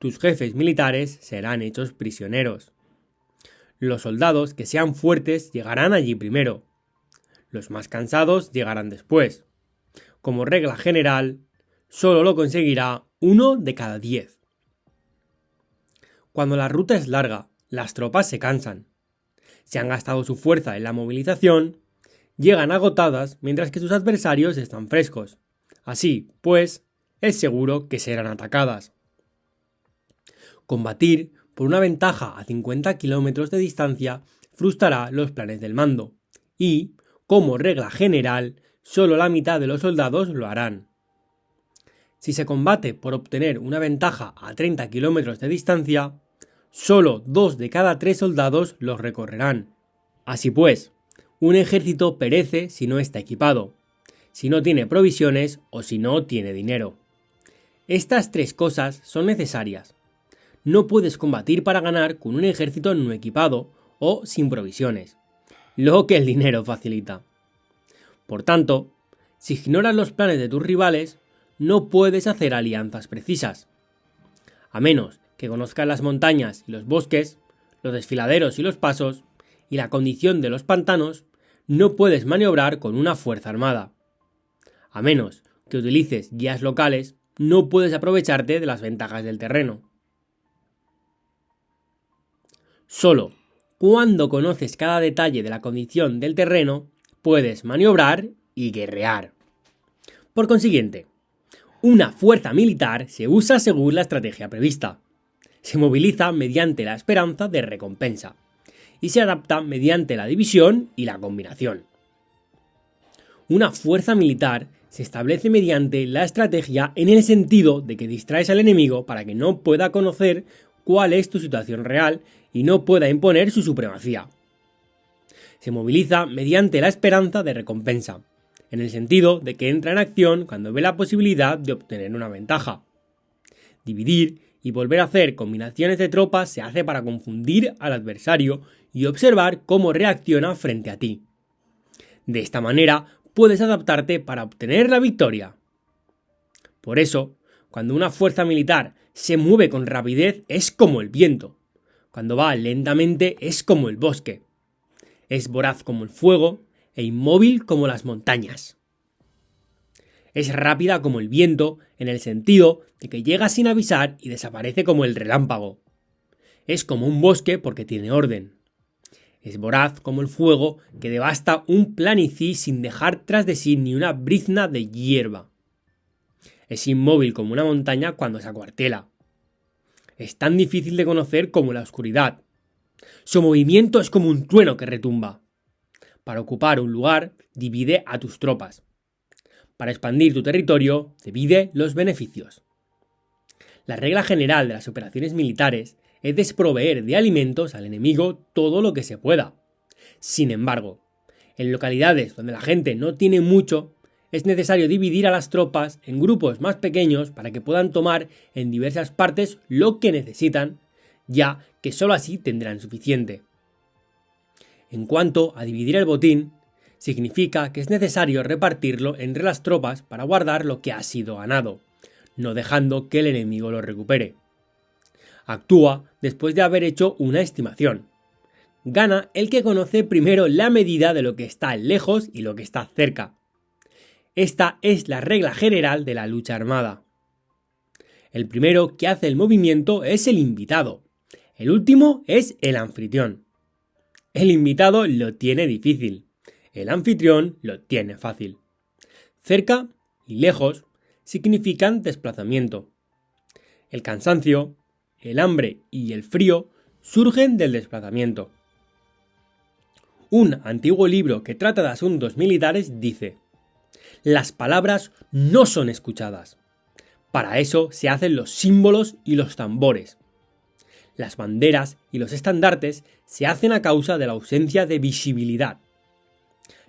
tus jefes militares serán hechos prisioneros. Los soldados que sean fuertes llegarán allí primero. Los más cansados llegarán después. Como regla general, solo lo conseguirá 1 de cada 10. Cuando la ruta es larga, las tropas se cansan. Si han gastado su fuerza en la movilización, llegan agotadas mientras que sus adversarios están frescos. Así, pues, es seguro que serán atacadas. Combatir por una ventaja a 50 kilómetros de distancia frustrará los planes del mando y, como regla general, solo la mitad de los soldados lo harán. Si se combate por obtener una ventaja a 30 kilómetros de distancia, solo 2 de cada 3 soldados los recorrerán. Así pues, un ejército perece si no está equipado, si no tiene provisiones o si no tiene dinero. Estas 3 cosas son necesarias. No puedes combatir para ganar con un ejército no equipado o sin provisiones, lo que el dinero facilita. Por tanto, si ignoras los planes de tus rivales, no puedes hacer alianzas precisas. A menos que conozcas las montañas y los bosques, los desfiladeros y los pasos, y la condición de los pantanos, no puedes maniobrar con una fuerza armada. A menos que utilices guías locales, no puedes aprovecharte de las ventajas del terreno. Solo cuando conoces cada detalle de la condición del terreno, puedes maniobrar y guerrear. Por consiguiente, una fuerza militar se usa según la estrategia prevista. Se moviliza mediante la esperanza de recompensa y se adapta mediante la división y la combinación. Una fuerza militar se establece mediante la estrategia en el sentido de que distraes al enemigo para que no pueda conocer cuál es tu situación real y no pueda imponer su supremacía. Se moviliza mediante la esperanza de recompensa, en el sentido de que entra en acción cuando ve la posibilidad de obtener una ventaja. Dividir y volver a hacer combinaciones de tropas se hace para confundir al adversario y observar cómo reacciona frente a ti. De esta manera puedes adaptarte para obtener la victoria. Por eso, cuando una fuerza militar se mueve con rapidez es como el viento. Cuando va lentamente es como el bosque. Es voraz como el fuego e inmóvil como las montañas. Es rápida como el viento en el sentido de que llega sin avisar y desaparece como el relámpago. Es como un bosque porque tiene orden. Es voraz como el fuego que devasta un planicie sin dejar tras de sí ni una brizna de hierba. Es inmóvil como una montaña cuando se acuartela. Es tan difícil de conocer como la oscuridad. Su movimiento es como un trueno que retumba. Para ocupar un lugar, divide a tus tropas. Para expandir tu territorio, divide los beneficios. La regla general de las operaciones militares es desproveer de alimentos al enemigo todo lo que se pueda. Sin embargo, en localidades donde la gente no tiene mucho, es necesario dividir a las tropas en grupos más pequeños para que puedan tomar en diversas partes lo que necesitan, ya que sólo así tendrán suficiente. En cuanto a dividir el botín, significa que es necesario repartirlo entre las tropas para guardar lo que ha sido ganado, no dejando que el enemigo lo recupere. Actúa después de haber hecho una estimación. Gana el que conoce primero la medida de lo que está lejos y lo que está cerca. Esta es la regla general de la lucha armada. El primero que hace el movimiento es el invitado. El último es el anfitrión. El invitado lo tiene difícil. El anfitrión lo tiene fácil. Cerca y lejos significan desplazamiento. El cansancio, el hambre y el frío surgen del desplazamiento. Un antiguo libro que trata de asuntos militares dice: las palabras no son escuchadas. Para eso se hacen los símbolos y los tambores. Las banderas y los estandartes se hacen a causa de la ausencia de visibilidad.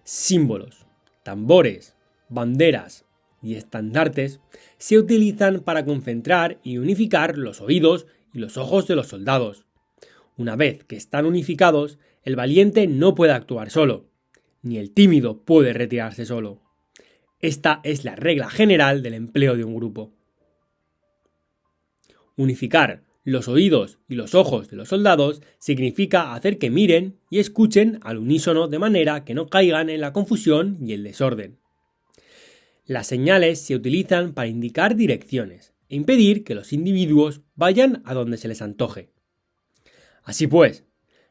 Símbolos, tambores, banderas y estandartes se utilizan para concentrar y unificar los oídos y los ojos de los soldados. Una vez que están unificados, el valiente no puede actuar solo, ni el tímido puede retirarse solo. Esta es la regla general del empleo de un grupo. Unificar los oídos y los ojos de los soldados significa hacer que miren y escuchen al unísono de manera que no caigan en la confusión y el desorden. Las señales se utilizan para indicar direcciones e impedir que los individuos vayan a donde se les antoje. Así pues,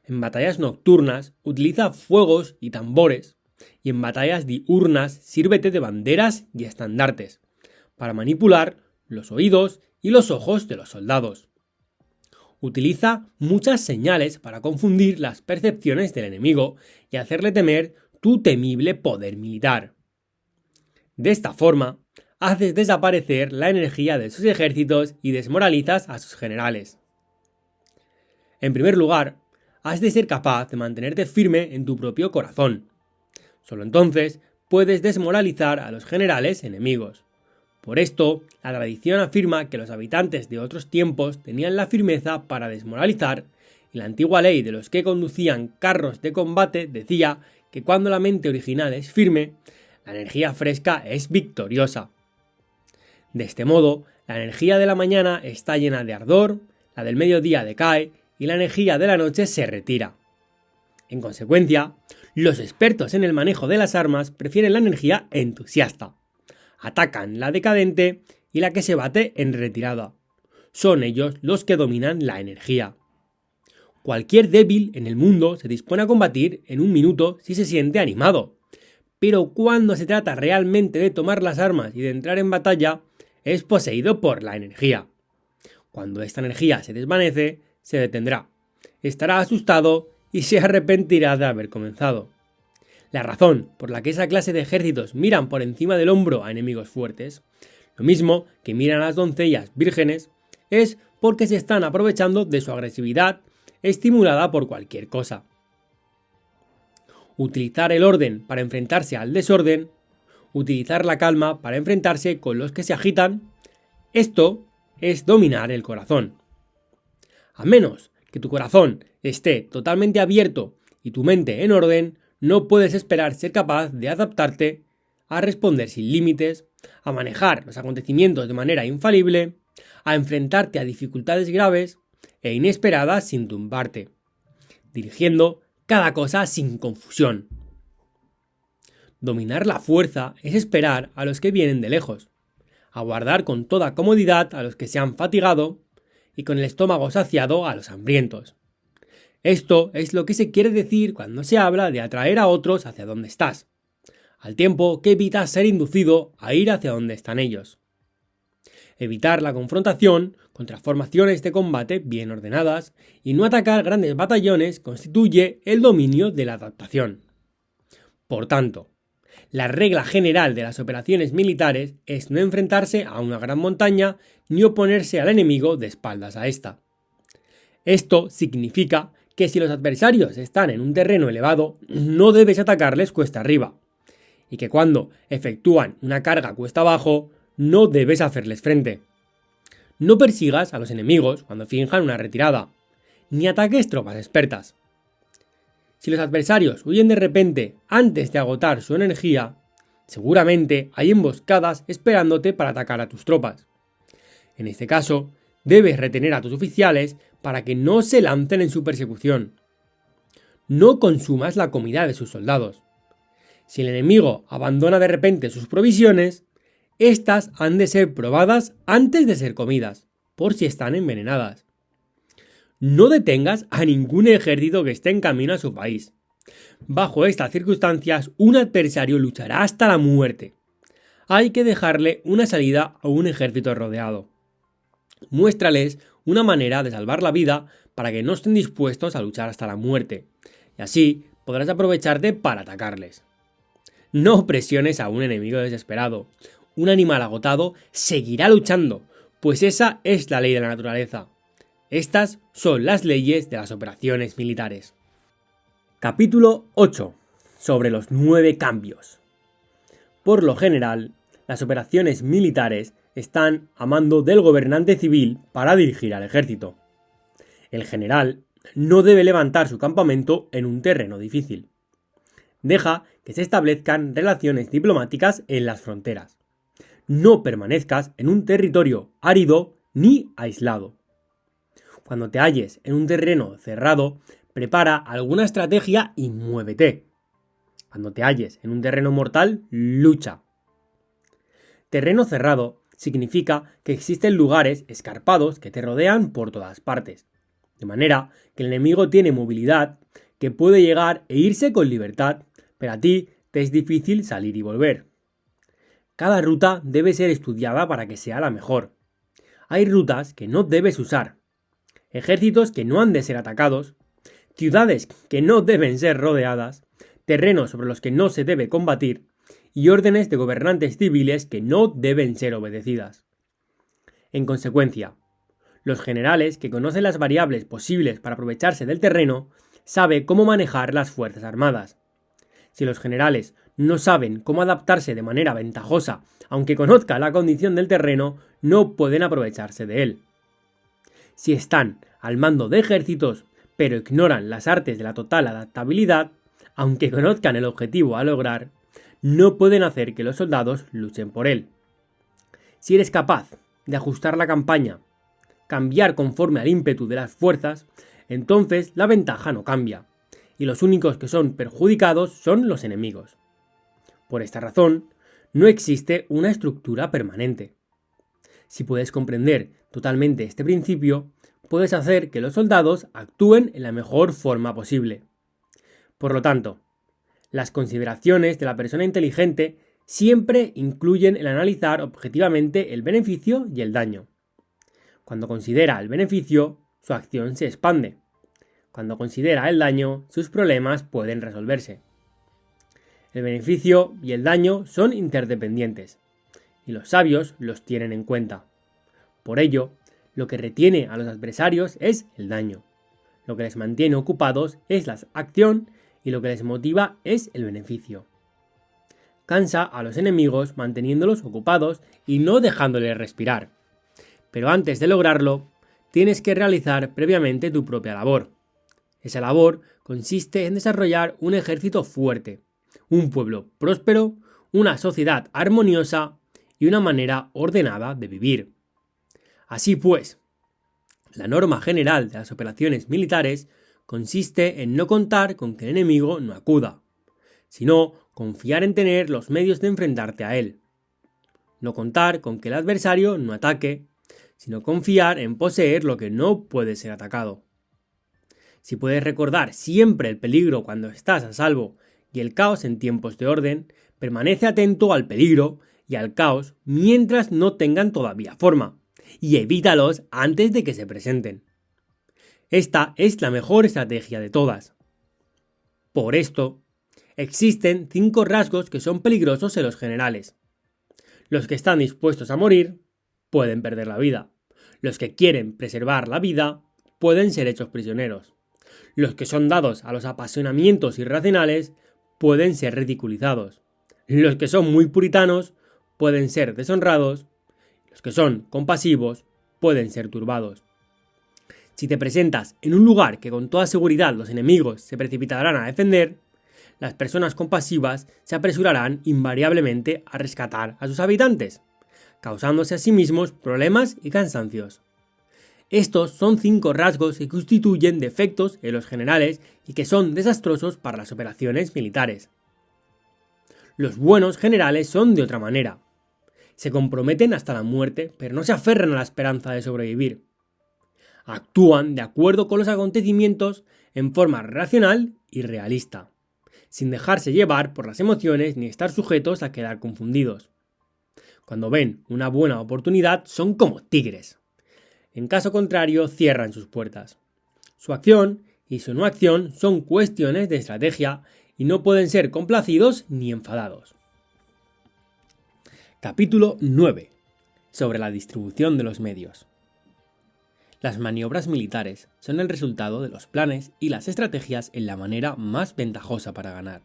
en batallas nocturnas utiliza fuegos y tambores, y en batallas diurnas sírvete de banderas y estandartes, para manipular los oídos y los ojos de los soldados. Utiliza muchas señales para confundir las percepciones del enemigo y hacerle temer tu temible poder militar. De esta forma, haces desaparecer la energía de sus ejércitos y desmoralizas a sus generales. En primer lugar, has de ser capaz de mantenerte firme en tu propio corazón. Solo entonces puedes desmoralizar a los generales enemigos. Por esto, la tradición afirma que los habitantes de otros tiempos tenían la firmeza para desmoralizar, y la antigua ley de los que conducían carros de combate decía que cuando la mente original es firme, la energía fresca es victoriosa. De este modo, la energía de la mañana está llena de ardor, la del mediodía decae y la energía de la noche se retira. En consecuencia, los expertos en el manejo de las armas prefieren la energía entusiasta. Atacan la decadente y la que se bate en retirada. Son ellos los que dominan la energía. Cualquier débil en el mundo se dispone a combatir en un minuto si se siente animado. Pero cuando se trata realmente de tomar las armas y de entrar en batalla, es poseído por la energía. Cuando esta energía se desvanece, se detendrá. Estará asustado y se arrepentirá de haber comenzado. La razón por la que esa clase de ejércitos miran por encima del hombro a enemigos fuertes, lo mismo que miran a las doncellas vírgenes, es porque se están aprovechando de su agresividad estimulada por cualquier cosa. Utilizar el orden para enfrentarse al desorden, utilizar la calma para enfrentarse con los que se agitan, esto es dominar el corazón. A menos que tu corazón esté totalmente abierto y tu mente en orden, no puedes esperar ser capaz de adaptarte, a responder sin límites, a manejar los acontecimientos de manera infalible, a enfrentarte a dificultades graves e inesperadas sin tumbarte, dirigiendo cada cosa sin confusión. Dominar la fuerza es esperar a los que vienen de lejos, aguardar con toda comodidad a los que se han fatigado y con el estómago saciado a los hambrientos. Esto es lo que se quiere decir cuando se habla de atraer a otros hacia donde estás, al tiempo que evitas ser inducido a ir hacia donde están ellos. Evitar la confrontación contra formaciones de combate bien ordenadas y no atacar grandes batallones constituye el dominio de la adaptación. Por tanto, la regla general de las operaciones militares es no enfrentarse a una gran montaña ni oponerse al enemigo de espaldas a esta. Esto significa que si los adversarios están en un terreno elevado, no debes atacarles cuesta arriba, y que cuando efectúan una carga cuesta abajo, no debes hacerles frente. No persigas a los enemigos cuando finjan una retirada, ni ataques tropas expertas. Si los adversarios huyen de repente antes de agotar su energía, seguramente hay emboscadas esperándote para atacar a tus tropas. En este caso, debes retener a tus oficiales para que no se lancen en su persecución. No consumas la comida de sus soldados. Si el enemigo abandona de repente sus provisiones, estas han de ser probadas antes de ser comidas, por si están envenenadas. No detengas a ningún ejército que esté en camino a su país. Bajo estas circunstancias, un adversario luchará hasta la muerte. Hay que dejarle una salida a un ejército rodeado. Muéstrales una manera de salvar la vida para que no estén dispuestos a luchar hasta la muerte, y así podrás aprovecharte para atacarles. No presiones a un enemigo desesperado. un animal agotado seguirá luchando, pues esa es la ley de la naturaleza. Estas son las leyes de las operaciones militares. Capítulo 8. Sobre los 9 cambios. Por lo general, las operaciones militares están a mando del gobernante civil para dirigir al ejército. El general no debe levantar su campamento en un terreno difícil. Deja que se establezcan relaciones diplomáticas en las fronteras. No permanezcas en un territorio árido ni aislado. Cuando te halles en un terreno cerrado, prepara alguna estrategia y muévete. Cuando te halles en un terreno mortal, lucha. Terreno cerrado significa que existen lugares escarpados que te rodean por todas partes, de manera que el enemigo tiene movilidad, que puede llegar e irse con libertad, pero a ti te es difícil salir y volver. Cada ruta debe ser estudiada para que sea la mejor. Hay rutas que no debes usar, ejércitos que no han de ser atacados, ciudades que no deben ser rodeadas, terrenos sobre los que no se debe combatir y órdenes de gobernantes civiles que no deben ser obedecidas. En consecuencia, los generales que conocen las variables posibles para aprovecharse del terreno saben cómo manejar las fuerzas armadas. Si los generales no saben cómo adaptarse de manera ventajosa, aunque conozcan la condición del terreno, no pueden aprovecharse de él. Si están al mando de ejércitos, pero ignoran las artes de la total adaptabilidad, aunque conozcan el objetivo a lograr, no pueden hacer que los soldados luchen por él. Si eres capaz de ajustar la campaña, cambiar conforme al ímpetu de las fuerzas, entonces la ventaja no cambia, y los únicos que son perjudicados son los enemigos. Por esta razón, no existe una estructura permanente. Si puedes comprender totalmente este principio, puedes hacer que los soldados actúen en la mejor forma posible. Por lo tanto, las consideraciones de la persona inteligente siempre incluyen el analizar objetivamente el beneficio y el daño. Cuando considera el beneficio, su acción se expande. Cuando considera el daño, sus problemas pueden resolverse. El beneficio y el daño son interdependientes, y los sabios los tienen en cuenta. Por ello, lo que retiene a los adversarios es el daño. Lo que les mantiene ocupados es la acción y lo que les motiva es el beneficio. Cansa a los enemigos manteniéndolos ocupados y no dejándoles respirar. Pero antes de lograrlo, tienes que realizar previamente tu propia labor. Esa labor consiste en desarrollar un ejército fuerte, un pueblo próspero, una sociedad armoniosa y una manera ordenada de vivir. Así pues, la norma general de las operaciones militares consiste en no contar con que el enemigo no acuda, sino confiar en tener los medios de enfrentarte a él. No contar con que el adversario no ataque, sino confiar en poseer lo que no puede ser atacado. Si puedes recordar siempre el peligro cuando estás a salvo y el caos en tiempos de orden, permanece atento al peligro y al caos mientras no tengan todavía forma, y evítalos antes de que se presenten. Esta es la mejor estrategia de todas. Por esto, existen 5 rasgos que son peligrosos en los generales. Los que están dispuestos a morir pueden perder la vida. Los que quieren preservar la vida pueden ser hechos prisioneros. Los que son dados a los apasionamientos irracionales pueden ser ridiculizados. Los que son muy puritanos pueden ser deshonrados. Los que son compasivos pueden ser turbados. Si te presentas en un lugar que con toda seguridad los enemigos se precipitarán a defender, las personas compasivas se apresurarán invariablemente a rescatar a sus habitantes, causándose a sí mismos problemas y cansancios. Estos son 5 rasgos que constituyen defectos en los generales y que son desastrosos para las operaciones militares. Los buenos generales son de otra manera. Se comprometen hasta la muerte, pero no se aferran a la esperanza de sobrevivir. Actúan de acuerdo con los acontecimientos en forma racional y realista, sin dejarse llevar por las emociones ni estar sujetos a quedar confundidos. Cuando ven una buena oportunidad son como tigres. En caso contrario, cierran sus puertas. Su acción y su no acción son cuestiones de estrategia y no pueden ser complacidos ni enfadados. Capítulo 9. Sobre la distribución de los medios. Las maniobras militares son el resultado de los planes y las estrategias en la manera más ventajosa para ganar.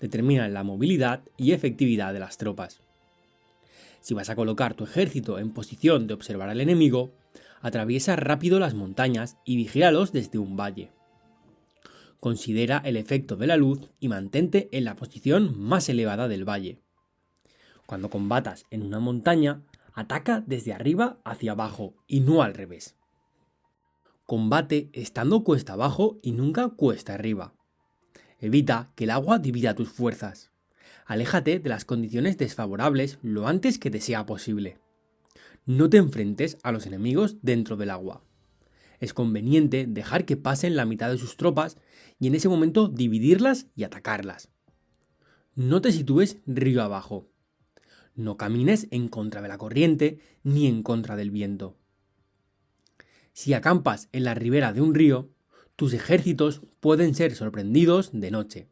Determinan la movilidad y efectividad de las tropas. Si vas a colocar tu ejército en posición de observar al enemigo, atraviesa rápido las montañas y vigílalos desde un valle. Considera el efecto de la luz y mantente en la posición más elevada del valle. Cuando combatas en una montaña, ataca desde arriba hacia abajo y no al revés. Combate estando cuesta abajo y nunca cuesta arriba. Evita que el agua divida tus fuerzas. Aléjate de las condiciones desfavorables lo antes que te sea posible. No te enfrentes a los enemigos dentro del agua. Es conveniente dejar que pasen la mitad de sus tropas y en ese momento dividirlas y atacarlas. No te sitúes río abajo. No camines en contra de la corriente ni en contra del viento. Si acampas en la ribera de un río, tus ejércitos pueden ser sorprendidos de noche,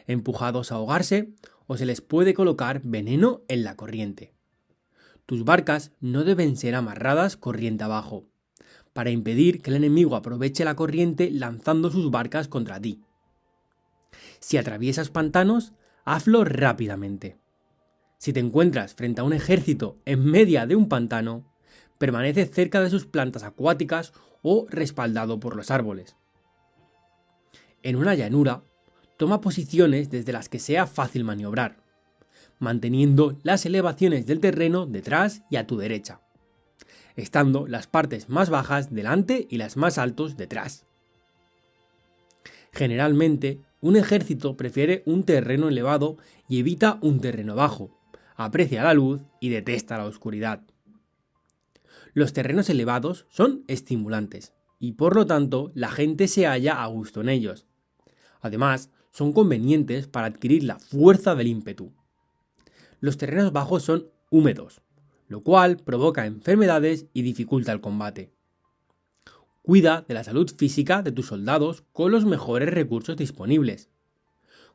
empujados a ahogarse o se les puede colocar veneno en la corriente. Tus barcas no deben ser amarradas corriente abajo, para impedir que el enemigo aproveche la corriente lanzando sus barcas contra ti. Si atraviesas pantanos, hazlo rápidamente. Si te encuentras frente a un ejército en medio de un pantano, permanece cerca de sus plantas acuáticas o respaldado por los árboles. En una llanura, toma posiciones desde las que sea fácil maniobrar, manteniendo las elevaciones del terreno detrás y a tu derecha, estando las partes más bajas delante y las más altos detrás. Generalmente, un ejército prefiere un terreno elevado y evita un terreno bajo, aprecia la luz y detesta la oscuridad. Los terrenos elevados son estimulantes y por lo tanto la gente se halla a gusto en ellos. Además, son convenientes para adquirir la fuerza del ímpetu. Los terrenos bajos son húmedos, lo cual provoca enfermedades y dificulta el combate. Cuida de la salud física de tus soldados con los mejores recursos disponibles.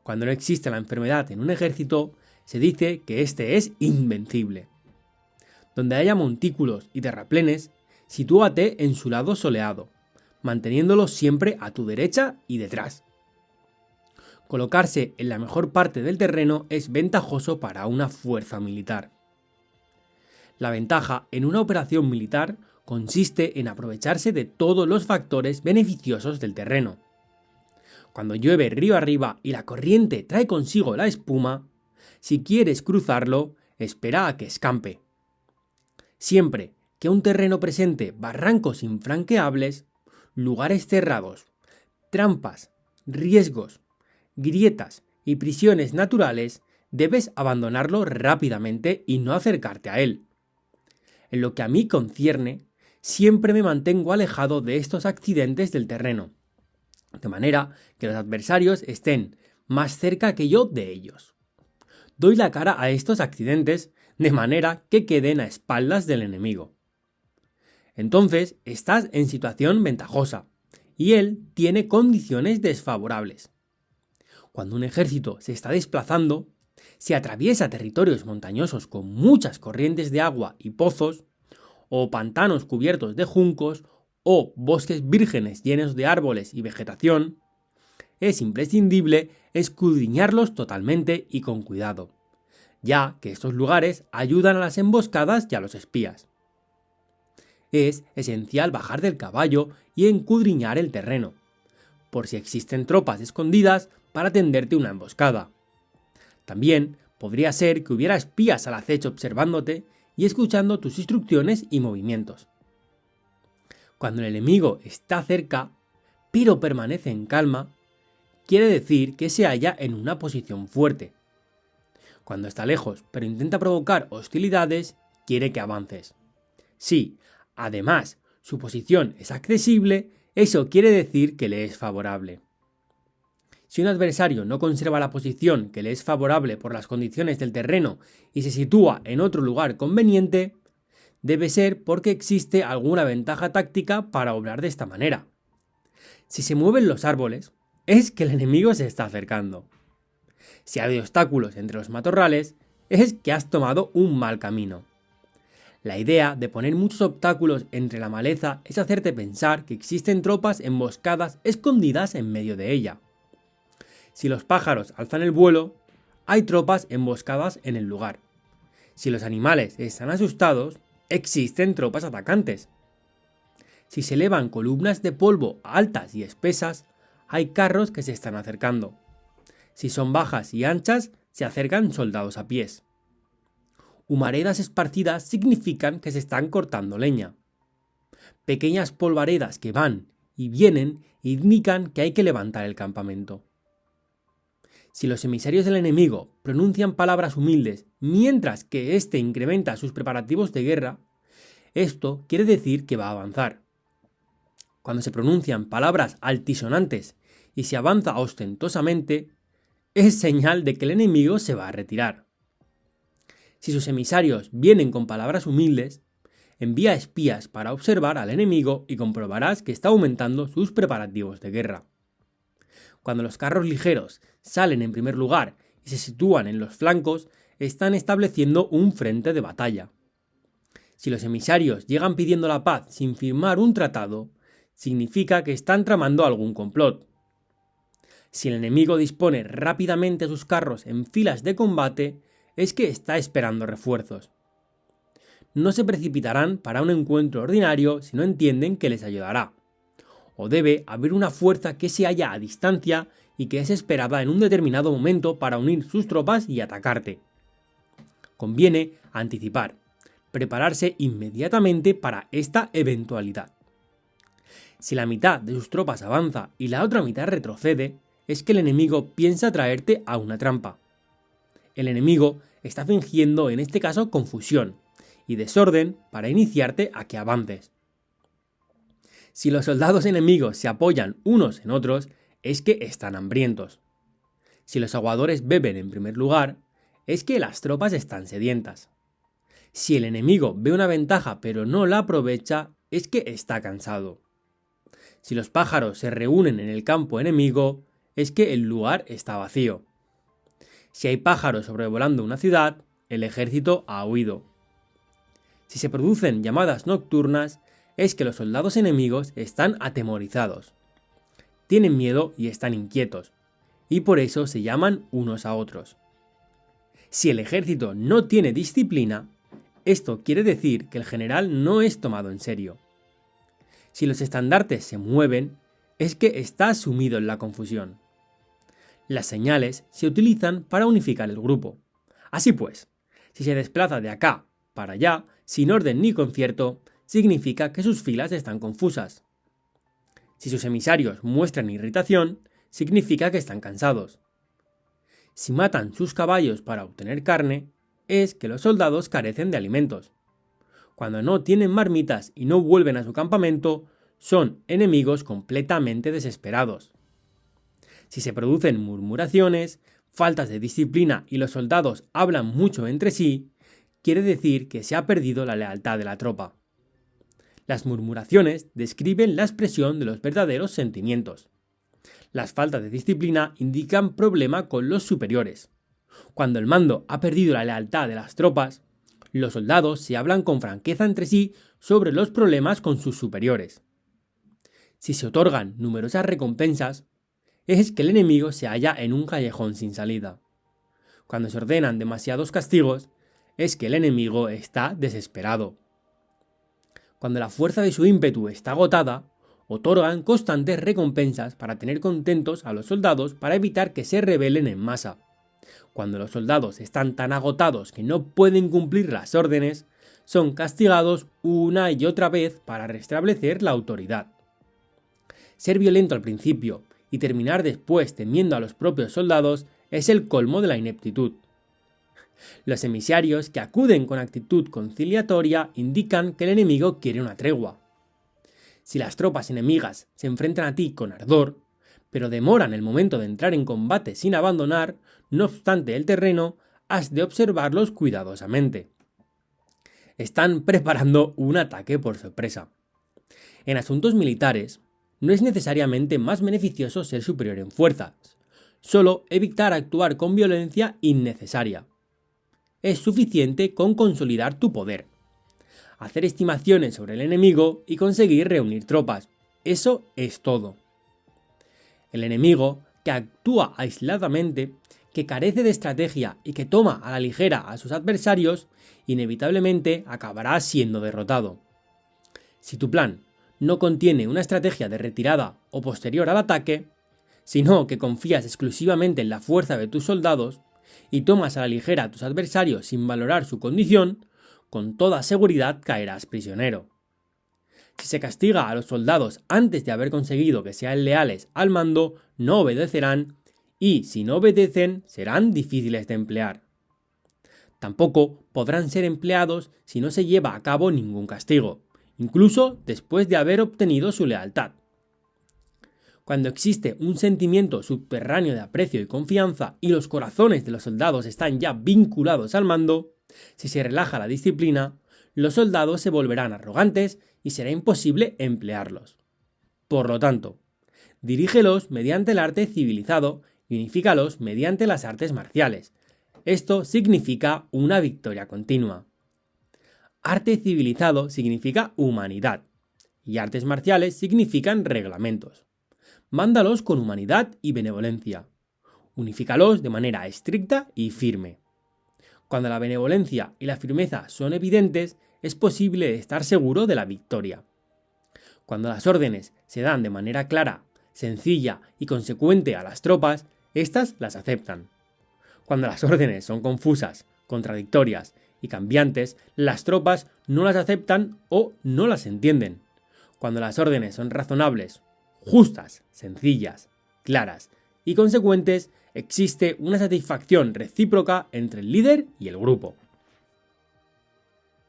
Cuando no existe la enfermedad en un ejército, se dice que este es invencible. Donde haya montículos y terraplenes, sitúate en su lado soleado, manteniéndolo siempre a tu derecha y detrás. Colocarse en la mejor parte del terreno es ventajoso para una fuerza militar. La ventaja en una operación militar consiste en aprovecharse de todos los factores beneficiosos del terreno. Cuando llueve río arriba y la corriente trae consigo la espuma, si quieres cruzarlo, espera a que escampe. Siempre que un terreno presente barrancos infranqueables, lugares cerrados, trampas, riesgos, grietas y prisiones naturales, debes abandonarlo rápidamente y no acercarte a él. En lo que a mí concierne, siempre me mantengo alejado de estos accidentes del terreno, de manera que los adversarios estén más cerca que yo de ellos. Doy la cara a estos accidentes de manera que queden a espaldas del enemigo. Entonces estás en situación ventajosa y él tiene condiciones desfavorables. Cuando un ejército se está desplazando, si atraviesa territorios montañosos con muchas corrientes de agua y pozos, o pantanos cubiertos de juncos, o bosques vírgenes llenos de árboles y vegetación, es imprescindible escudriñarlos totalmente y con cuidado, ya que estos lugares ayudan a las emboscadas y a los espías. Es esencial bajar del caballo y escudriñar el terreno, por si existen tropas escondidas para tenderte una emboscada. También podría ser que hubiera espías al acecho observándote y escuchando tus instrucciones y movimientos. Cuando el enemigo está cerca, pero permanece en calma, quiere decir que se halla en una posición fuerte. Cuando está lejos, pero intenta provocar hostilidades, quiere que avances. Si, además, su posición es accesible, eso quiere decir que le es favorable. Si un adversario no conserva la posición que le es favorable por las condiciones del terreno y se sitúa en otro lugar conveniente, debe ser porque existe alguna ventaja táctica para obrar de esta manera. Si se mueven los árboles, es que el enemigo se está acercando. Si hay obstáculos entre los matorrales, es que has tomado un mal camino. La idea de poner muchos obstáculos entre la maleza es hacerte pensar que existen tropas emboscadas escondidas en medio de ella. Si los pájaros alzan el vuelo, hay tropas emboscadas en el lugar. Si los animales están asustados, existen tropas atacantes. Si se elevan columnas de polvo altas y espesas, hay carros que se están acercando. Si son bajas y anchas, se acercan soldados a pies. Humaredas esparcidas significan que se están cortando leña. Pequeñas polvaredas que van y vienen indican que hay que levantar el campamento. Si los emisarios del enemigo pronuncian palabras humildes mientras que éste incrementa sus preparativos de guerra, esto quiere decir que va a avanzar. Cuando se pronuncian palabras altisonantes y se avanza ostentosamente, es señal de que el enemigo se va a retirar. Si sus emisarios vienen con palabras humildes, envía espías para observar al enemigo y comprobarás que está aumentando sus preparativos de guerra. Cuando los carros ligeros salen en primer lugar y se sitúan en los flancos, están estableciendo un frente de batalla. Si los emisarios llegan pidiendo la paz sin firmar un tratado, significa que están tramando algún complot. Si el enemigo dispone rápidamente sus carros en filas de combate, es que está esperando refuerzos. No se precipitarán para un encuentro ordinario si no entienden que les ayudará. O debe haber una fuerza que se halla a distancia y que es esperada en un determinado momento para unir sus tropas y atacarte. Conviene anticipar, prepararse inmediatamente para esta eventualidad. Si la mitad de sus tropas avanza y la otra mitad retrocede, es que el enemigo piensa traerte a una trampa. El enemigo está fingiendo en este caso confusión y desorden para iniciarte a que avances. Si los soldados enemigos se apoyan unos en otros, es que están hambrientos. Si los aguadores beben en primer lugar, es que las tropas están sedientas. Si el enemigo ve una ventaja pero no la aprovecha, es que está cansado. Si los pájaros se reúnen en el campo enemigo, es que el lugar está vacío. Si hay pájaros sobrevolando una ciudad, el ejército ha huido. Si se producen llamadas nocturnas, es que los soldados enemigos están atemorizados. Tienen miedo y están inquietos, y por eso se llaman unos a otros. Si el ejército no tiene disciplina, esto quiere decir que el general no es tomado en serio. Si los estandartes se mueven, es que está sumido en la confusión. Las señales se utilizan para unificar el grupo. Así pues, si se desplaza de acá para allá, sin orden ni concierto, significa que sus filas están confusas. Si sus emisarios muestran irritación, significa que están cansados. Si matan sus caballos para obtener carne, es que los soldados carecen de alimentos. Cuando no tienen marmitas y no vuelven a su campamento, son enemigos completamente desesperados. Si se producen murmuraciones, faltas de disciplina y los soldados hablan mucho entre sí, quiere decir que se ha perdido la lealtad de la tropa. Las murmuraciones describen la expresión de los verdaderos sentimientos. Las faltas de disciplina indican problema con los superiores. Cuando el mando ha perdido la lealtad de las tropas, los soldados se hablan con franqueza entre sí sobre los problemas con sus superiores. Si se otorgan numerosas recompensas, es que el enemigo se halla en un callejón sin salida. Cuando se ordenan demasiados castigos, es que el enemigo está desesperado. Cuando la fuerza de su ímpetu está agotada, otorgan constantes recompensas para tener contentos a los soldados para evitar que se rebelen en masa. Cuando los soldados están tan agotados que no pueden cumplir las órdenes, son castigados una y otra vez para restablecer la autoridad. Ser violento al principio y terminar después temiendo a los propios soldados es el colmo de la ineptitud. Los emisarios que acuden con actitud conciliatoria indican que el enemigo quiere una tregua. Si las tropas enemigas se enfrentan a ti con ardor, pero demoran el momento de entrar en combate sin abandonar, no obstante el terreno, has de observarlos cuidadosamente. Están preparando un ataque por sorpresa. En asuntos militares, no es necesariamente más beneficioso ser superior en fuerzas, solo evitar actuar con violencia innecesaria. es suficiente con consolidar tu poder. Hacer estimaciones sobre el enemigo y conseguir reunir tropas. Eso es todo. El enemigo, que actúa aisladamente, que carece de estrategia y que toma a la ligera a sus adversarios, inevitablemente acabará siendo derrotado. Si tu plan no contiene una estrategia de retirada o posterior al ataque, sino que confías exclusivamente en la fuerza de tus soldados y tomas a la ligera a tus adversarios sin valorar su condición, con toda seguridad caerás prisionero. Si se castiga a los soldados antes de haber conseguido que sean leales al mando, no obedecerán y, si no obedecen, serán difíciles de emplear. Tampoco podrán ser empleados si no se lleva a cabo ningún castigo, incluso después de haber obtenido su lealtad. Cuando existe un sentimiento subterráneo de aprecio y confianza y los corazones de los soldados están ya vinculados al mando, si se relaja la disciplina, los soldados se volverán arrogantes y será imposible emplearlos. Por lo tanto, dirígelos mediante el arte civilizado y unifícalos mediante las artes marciales. Esto significa una victoria continua. Arte civilizado significa humanidad y artes marciales significan reglamentos. Mándalos con humanidad y benevolencia. Unifícalos de manera estricta y firme. Cuando la benevolencia y la firmeza son evidentes, es posible estar seguro de la victoria. Cuando las órdenes se dan de manera clara, sencilla y consecuente a las tropas, éstas las aceptan. Cuando las órdenes son confusas, contradictorias y cambiantes, las tropas no las aceptan o no las entienden. Cuando las órdenes son razonables, justas, sencillas, claras y consecuentes, existe una satisfacción recíproca entre el líder y el grupo.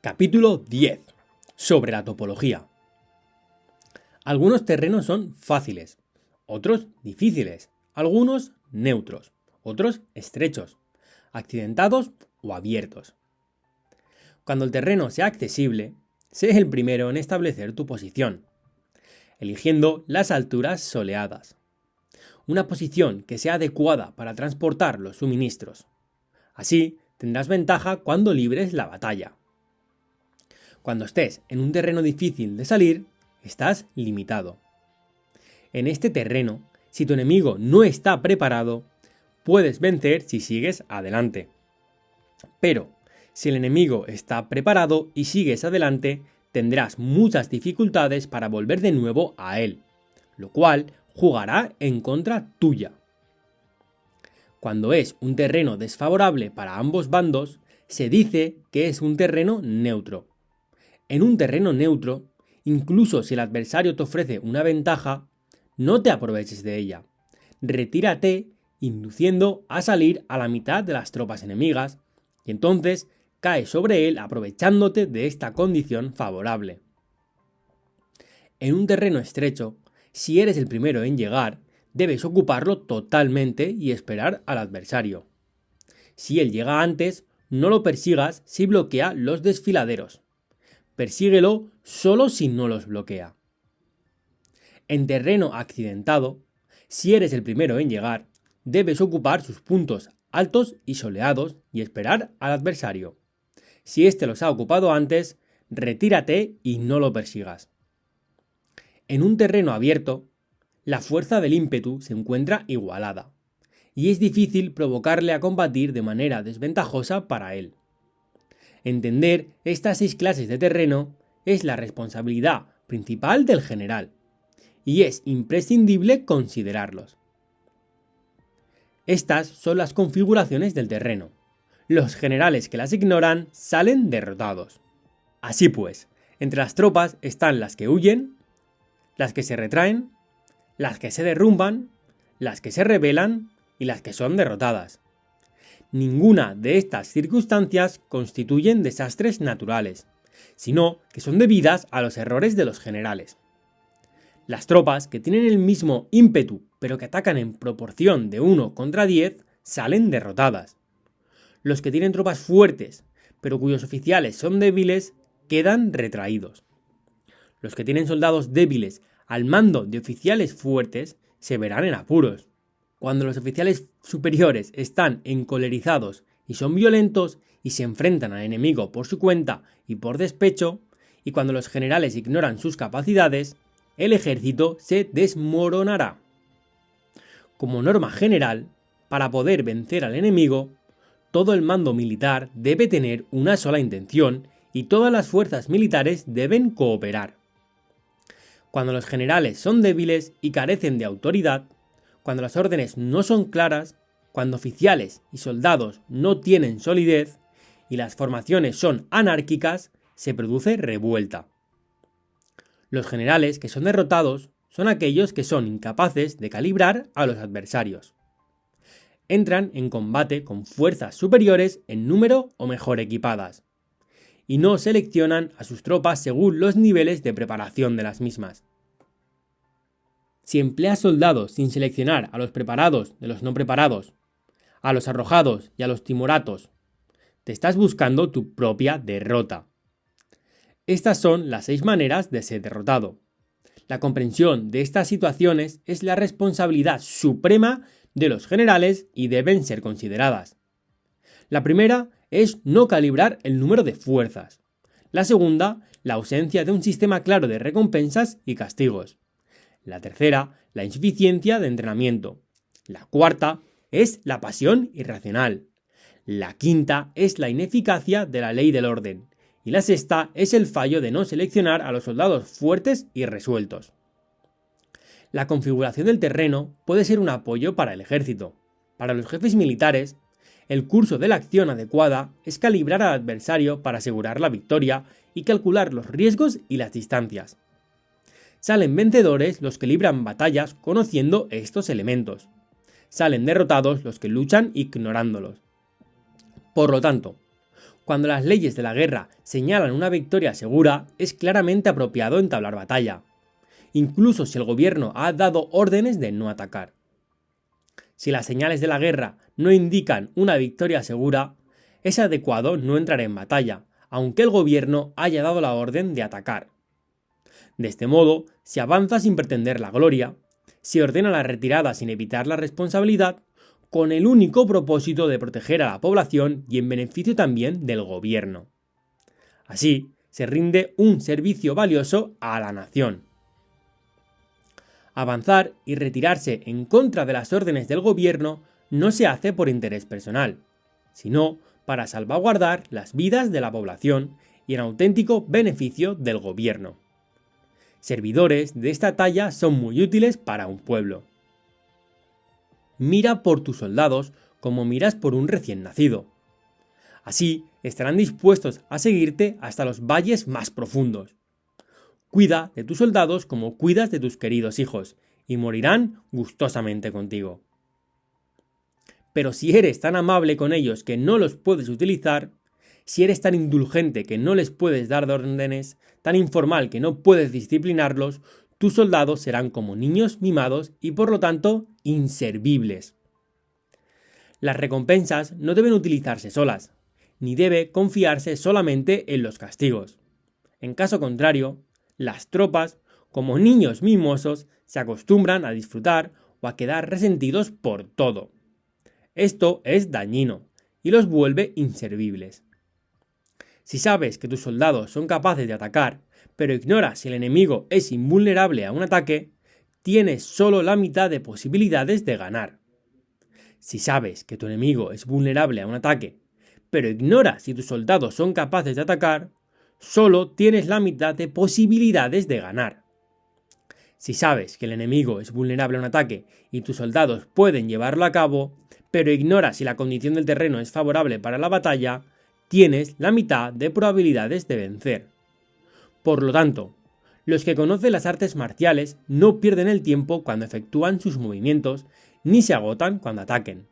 Capítulo 10. Sobre la topología. Algunos terrenos son fáciles, otros difíciles, algunos neutros, otros estrechos, accidentados o abiertos. Cuando el terreno sea accesible, sé el primero en establecer tu posición, eligiendo las alturas soleadas. Una posición que sea adecuada para transportar los suministros. Así tendrás ventaja cuando libres la batalla. Cuando estés en un terreno difícil de salir, estás limitado. En este terreno, si tu enemigo no está preparado, puedes vencer si sigues adelante. Pero, si el enemigo está preparado y sigues adelante, tendrás muchas dificultades para volver de nuevo a él, lo cual jugará en contra tuya. Cuando es un terreno desfavorable para ambos bandos, se dice que es un terreno neutro. En un terreno neutro, incluso si el adversario te ofrece una ventaja, no te aproveches de ella. Retírate, induciendo a salir a la mitad de las tropas enemigas, y entonces cae sobre él aprovechándote de esta condición favorable. En un terreno estrecho, si eres el primero en llegar, debes ocuparlo totalmente y esperar al adversario. Si él llega antes, no lo persigas si bloquea los desfiladeros. Persíguelo solo si no los bloquea. En terreno accidentado, si eres el primero en llegar, debes ocupar sus puntos altos y soleados y esperar al adversario. Si éste los ha ocupado antes, retírate y no lo persigas. En un terreno abierto, la fuerza del ímpetu se encuentra igualada, y es difícil provocarle a combatir de manera desventajosa para él. Entender estas 6 clases de terreno es la responsabilidad principal del general, y es imprescindible considerarlos. Estas son las configuraciones del terreno. Los generales que las ignoran salen derrotados. Así pues, entre las tropas están las que huyen, las que se retraen, las que se derrumban, las que se rebelan y las que son derrotadas. Ninguna de estas circunstancias constituyen desastres naturales, sino que son debidas a los errores de los generales. Las tropas que tienen el mismo ímpetu pero que atacan en proporción de 1 contra 10 salen derrotadas. Los que tienen tropas fuertes pero cuyos oficiales son débiles quedan retraídos. Los que tienen soldados débiles al mando de oficiales fuertes se verán en apuros. Cuando los oficiales superiores están encolerizados y son violentos y se enfrentan al enemigo por su cuenta y por despecho, y cuando los generales ignoran sus capacidades, el ejército se desmoronará. Como norma general, para poder vencer al enemigo, todo el mando militar debe tener una sola intención y todas las fuerzas militares deben cooperar. Cuando los generales son débiles y carecen de autoridad, cuando las órdenes no son claras, cuando oficiales y soldados no tienen solidez y las formaciones son anárquicas, se produce revuelta. Los generales que son derrotados son aquellos que son incapaces de calibrar a los adversarios. Entran en combate con fuerzas superiores en número o mejor equipadas, y no seleccionan a sus tropas según los niveles de preparación de las mismas. Si empleas soldados sin seleccionar a los preparados de los no preparados, a los arrojados y a los timoratos, te estás buscando tu propia derrota. Estas son las 6 maneras de ser derrotado. La comprensión de estas situaciones es la responsabilidad suprema de los generales y deben ser consideradas. La primera es no calibrar el número de fuerzas. La segunda, la ausencia de un sistema claro de recompensas y castigos. La tercera, la insuficiencia de entrenamiento. La cuarta es la pasión irracional. La quinta es la ineficacia de la ley del orden. Y la sexta es el fallo de no seleccionar a los soldados fuertes y resueltos. La configuración del terreno puede ser un apoyo para el ejército. Para los jefes militares, el curso de la acción adecuada es calibrar al adversario para asegurar la victoria y calcular los riesgos y las distancias. Salen vencedores los que libran batallas conociendo estos elementos. Salen derrotados los que luchan ignorándolos. Por lo tanto, cuando las leyes de la guerra señalan una victoria segura, es claramente apropiado entablar batalla, incluso si el gobierno ha dado órdenes de no atacar. Si las señales de la guerra no indican una victoria segura, es adecuado no entrar en batalla, aunque el gobierno haya dado la orden de atacar. De este modo, se avanza sin pretender la gloria, se ordena la retirada sin evitar la responsabilidad, con el único propósito de proteger a la población y en beneficio también del gobierno. Así, se rinde un servicio valioso a la nación. Avanzar y retirarse en contra de las órdenes del gobierno no se hace por interés personal, sino para salvaguardar las vidas de la población y en auténtico beneficio del gobierno. Servidores de esta talla son muy útiles para un pueblo. Mira por tus soldados como miras por un recién nacido. Así estarán dispuestos a seguirte hasta los valles más profundos. Cuida de tus soldados como cuidas de tus queridos hijos, y morirán gustosamente contigo. Pero si eres tan amable con ellos que no los puedes utilizar, si eres tan indulgente que no les puedes dar órdenes, tan informal que no puedes disciplinarlos, tus soldados serán como niños mimados y por lo tanto inservibles. Las recompensas no deben utilizarse solas, ni debe confiarse solamente en los castigos. En caso contrario, las tropas, como niños mimosos, se acostumbran a disfrutar o a quedar resentidos por todo. Esto es dañino y los vuelve inservibles. Si sabes que tus soldados son capaces de atacar, pero ignoras si el enemigo es invulnerable a un ataque, tienes solo la mitad de posibilidades de ganar. Si sabes que tu enemigo es vulnerable a un ataque, pero ignoras si tus soldados son capaces de atacar, solo tienes la mitad de posibilidades de ganar. Si sabes que el enemigo es vulnerable a un ataque y tus soldados pueden llevarlo a cabo, pero ignoras si la condición del terreno es favorable para la batalla, tienes la mitad de probabilidades de vencer. Por lo tanto, los que conocen las artes marciales no pierden el tiempo cuando efectúan sus movimientos, ni se agotan cuando ataquen.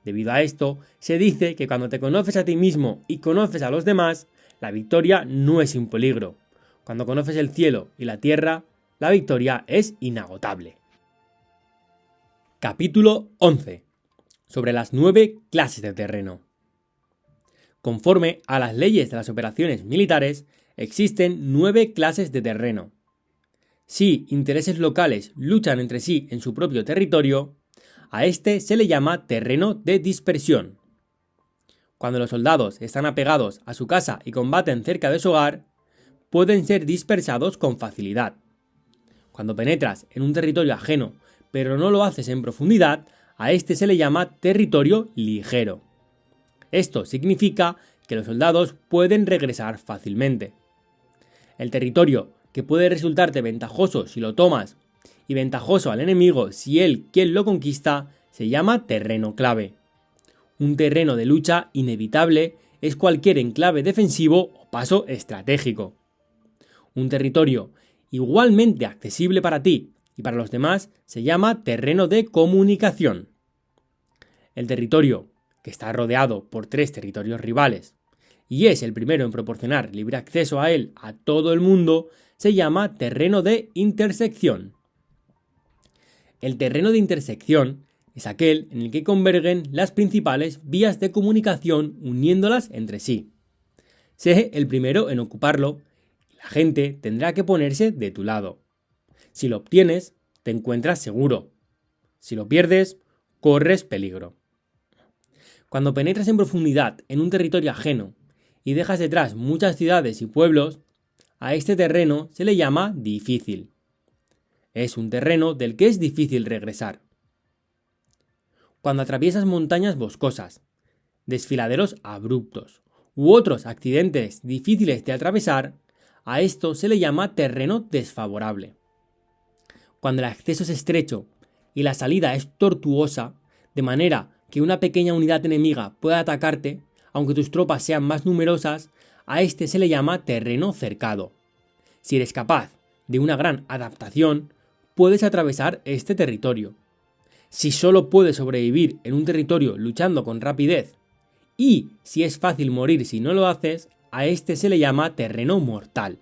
Debido a esto, se dice que cuando te conoces a ti mismo y conoces a los demás, la victoria no es un peligro. Cuando conoces el cielo y la tierra, la victoria es inagotable. Capítulo 11. Sobre las 9 clases de terreno. Conforme a las leyes de las operaciones militares, existen 9 clases de terreno. Si intereses locales luchan entre sí en su propio territorio, a este se le llama terreno de dispersión. Cuando los soldados están apegados a su casa y combaten cerca de su hogar, pueden ser dispersados con facilidad. Cuando penetras en un territorio ajeno, pero no lo haces en profundidad, a este se le llama territorio ligero. Esto significa que los soldados pueden regresar fácilmente. El territorio que puede resultarte ventajoso si lo tomas y ventajoso al enemigo si él quien lo conquista se llama terreno clave. Un terreno de lucha inevitable es cualquier enclave defensivo o paso estratégico. Un territorio igualmente accesible para ti y para los demás se llama terreno de comunicación. El territorio, que está rodeado por 3 territorios rivales, y es el primero en proporcionar libre acceso a él a todo el mundo, se llama terreno de intersección. El terreno de intersección es aquel en el que convergen las principales vías de comunicación uniéndolas entre sí. Sé el primero en ocuparlo y la gente tendrá que ponerse de tu lado. Si lo obtienes, te encuentras seguro. Si lo pierdes, corres peligro. Cuando penetras en profundidad en un territorio ajeno y dejas detrás muchas ciudades y pueblos, a este terreno se le llama difícil. Es un terreno del que es difícil regresar. Cuando atraviesas montañas boscosas, desfiladeros abruptos u otros accidentes difíciles de atravesar, a esto se le llama terreno desfavorable. Cuando el acceso es estrecho y la salida es tortuosa, de manera que una pequeña unidad enemiga pueda atacarte, aunque tus tropas sean más numerosas, a este se le llama terreno cercado. Si eres capaz de una gran adaptación, puedes atravesar este territorio. Si solo puedes sobrevivir en un territorio luchando con rapidez, y si es fácil morir si no lo haces, a este se le llama terreno mortal.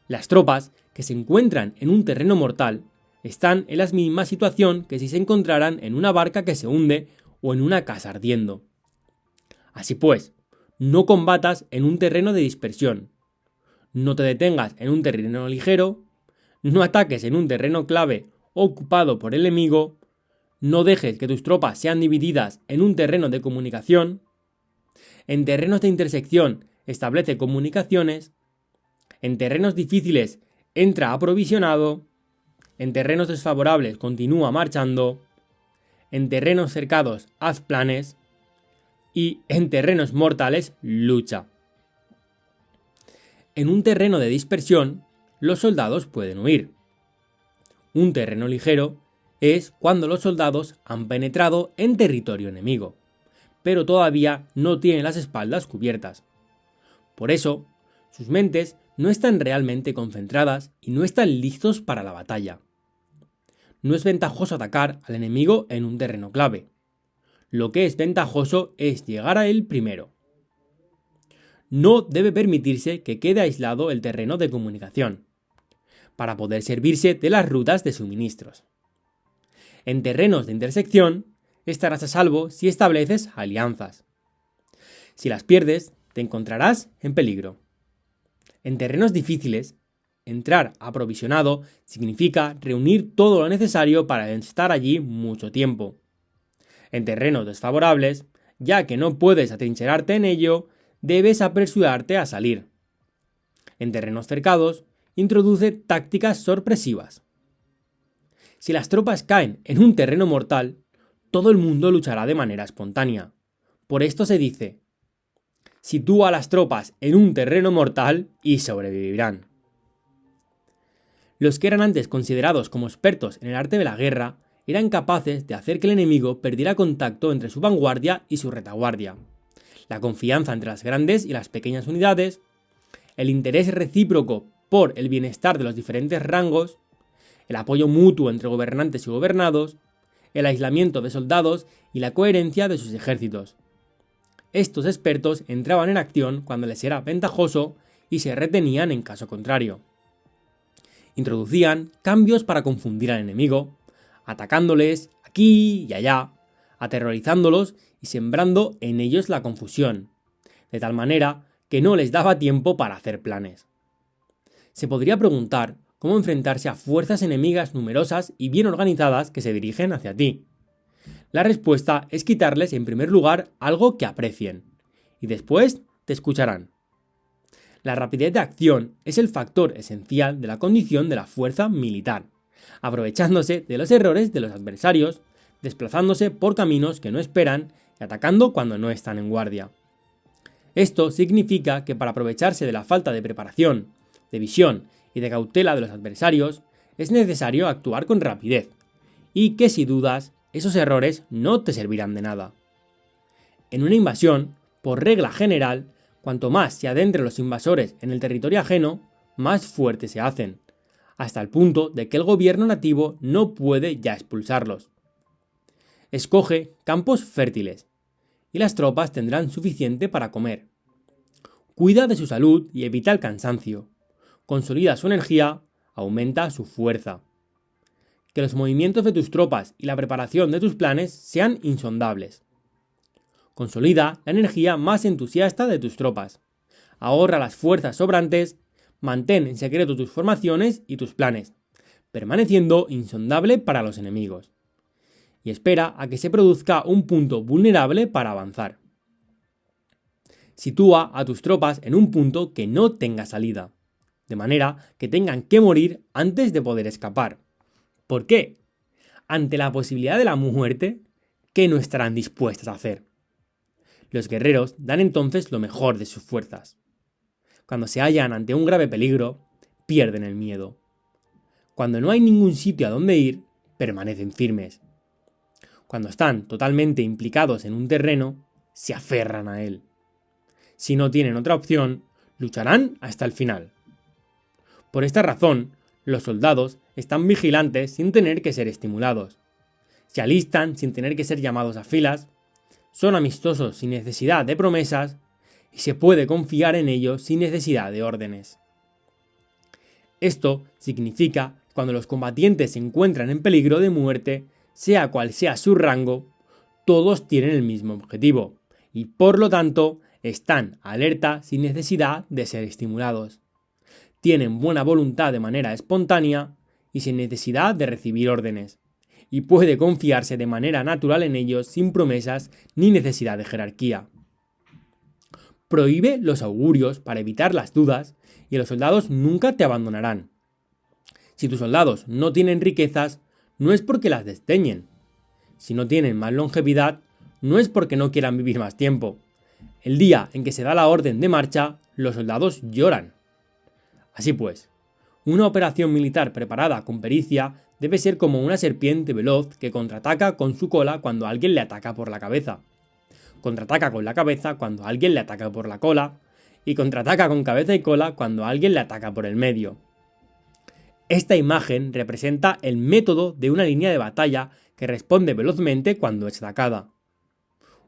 Las tropas que se encuentran en un terreno mortal están en la misma situación que si se encontraran en una barca que se hunde o en una casa ardiendo. Así pues, no combatas en un terreno de dispersión, no te detengas en un terreno ligero, no ataques en un terreno clave ocupado por el enemigo, no dejes que tus tropas sean divididas en un terreno de comunicación, en terrenos de intersección establece comunicaciones, en terrenos difíciles entra aprovisionado, en terrenos desfavorables continúa marchando, en terrenos cercados haz planes y en terrenos mortales lucha. En un terreno de dispersión, los soldados pueden huir. Un terreno ligero es cuando los soldados han penetrado en territorio enemigo, pero todavía no tienen las espaldas cubiertas. Por eso, sus mentes no están realmente concentradas y no están listos para la batalla. No es ventajoso atacar al enemigo en un terreno clave. Lo que es ventajoso es llegar a él primero. No debe permitirse que quede aislado el terreno de comunicación, para poder servirse de las rutas de suministros. En terrenos de intersección, estarás a salvo si estableces alianzas. Si las pierdes, te encontrarás en peligro. En terrenos difíciles, entrar aprovisionado significa reunir todo lo necesario para estar allí mucho tiempo. En terrenos desfavorables, ya que no puedes atrincherarte en ello, debes apresurarte a salir. En terrenos cercados, introduce tácticas sorpresivas. Si las tropas caen en un terreno mortal, todo el mundo luchará de manera espontánea. Por esto se dice: sitúa a las tropas en un terreno mortal y sobrevivirán. Los que eran antes considerados como expertos en el arte de la guerra eran capaces de hacer que el enemigo perdiera contacto entre su vanguardia y su retaguardia, la confianza entre las grandes y las pequeñas unidades, el interés recíproco por el bienestar de los diferentes rangos, el apoyo mutuo entre gobernantes y gobernados, el aislamiento de soldados y la coherencia de sus ejércitos. Estos expertos entraban en acción cuando les era ventajoso y se retenían en caso contrario. Introducían cambios para confundir al enemigo, atacándoles aquí y allá, aterrorizándolos y sembrando en ellos la confusión, de tal manera que no les daba tiempo para hacer planes. Se podría preguntar cómo enfrentarse a fuerzas enemigas numerosas y bien organizadas que se dirigen hacia ti. La respuesta es quitarles en primer lugar algo que aprecien, y después te escucharán. La rapidez de acción es el factor esencial de la condición de la fuerza militar, aprovechándose de los errores de los adversarios, desplazándose por caminos que no esperan y atacando cuando no están en guardia. Esto significa que para aprovecharse de la falta de preparación, de visión y de cautela de los adversarios, es necesario actuar con rapidez, y que si dudas, esos errores no te servirán de nada. En una invasión, por regla general, cuanto más se adentren los invasores en el territorio ajeno, más fuertes se hacen, hasta el punto de que el gobierno nativo no puede ya expulsarlos. Escoge campos fértiles, y las tropas tendrán suficiente para comer. Cuida de su salud y evita el cansancio. Consolida su energía, aumenta su fuerza. Que los movimientos de tus tropas y la preparación de tus planes sean insondables. Consolida la energía más entusiasta de tus tropas. Ahorra las fuerzas sobrantes, mantén en secreto tus formaciones y tus planes, permaneciendo insondable para los enemigos. Y espera a que se produzca un punto vulnerable para avanzar. Sitúa a tus tropas en un punto que no tenga salida, de manera que tengan que morir antes de poder escapar. ¿Por qué? Ante la posibilidad de la muerte, ¿qué no estarán dispuestas a hacer? Los guerreros dan entonces lo mejor de sus fuerzas. Cuando se hallan ante un grave peligro, pierden el miedo. Cuando no hay ningún sitio a donde ir, permanecen firmes. Cuando están totalmente implicados en un terreno, se aferran a él. Si no tienen otra opción, lucharán hasta el final. Por esta razón, los soldados están vigilantes sin tener que ser estimulados. Se alistan sin tener que ser llamados a filas, son amistosos sin necesidad de promesas y se puede confiar en ellos sin necesidad de órdenes. Esto significa que cuando los combatientes se encuentran en peligro de muerte, sea cual sea su rango, todos tienen el mismo objetivo y por lo tanto están alerta sin necesidad de ser estimulados. Tienen buena voluntad de manera espontánea y sin necesidad de recibir órdenes, y puede confiarse de manera natural en ellos sin promesas ni necesidad de jerarquía. Prohíbe los augurios para evitar las dudas y los soldados nunca te abandonarán. Si tus soldados no tienen riquezas, no es porque las desdeñen. Si no tienen más longevidad, no es porque no quieran vivir más tiempo. El día en que se da la orden de marcha, los soldados lloran. Así pues, una operación militar preparada con pericia debe ser como una serpiente veloz que contraataca con su cola cuando alguien le ataca por la cabeza. Contraataca con la cabeza cuando alguien le ataca por la cola, y contraataca con cabeza y cola cuando alguien le ataca por el medio. Esta imagen representa el método de una línea de batalla que responde velozmente cuando es atacada.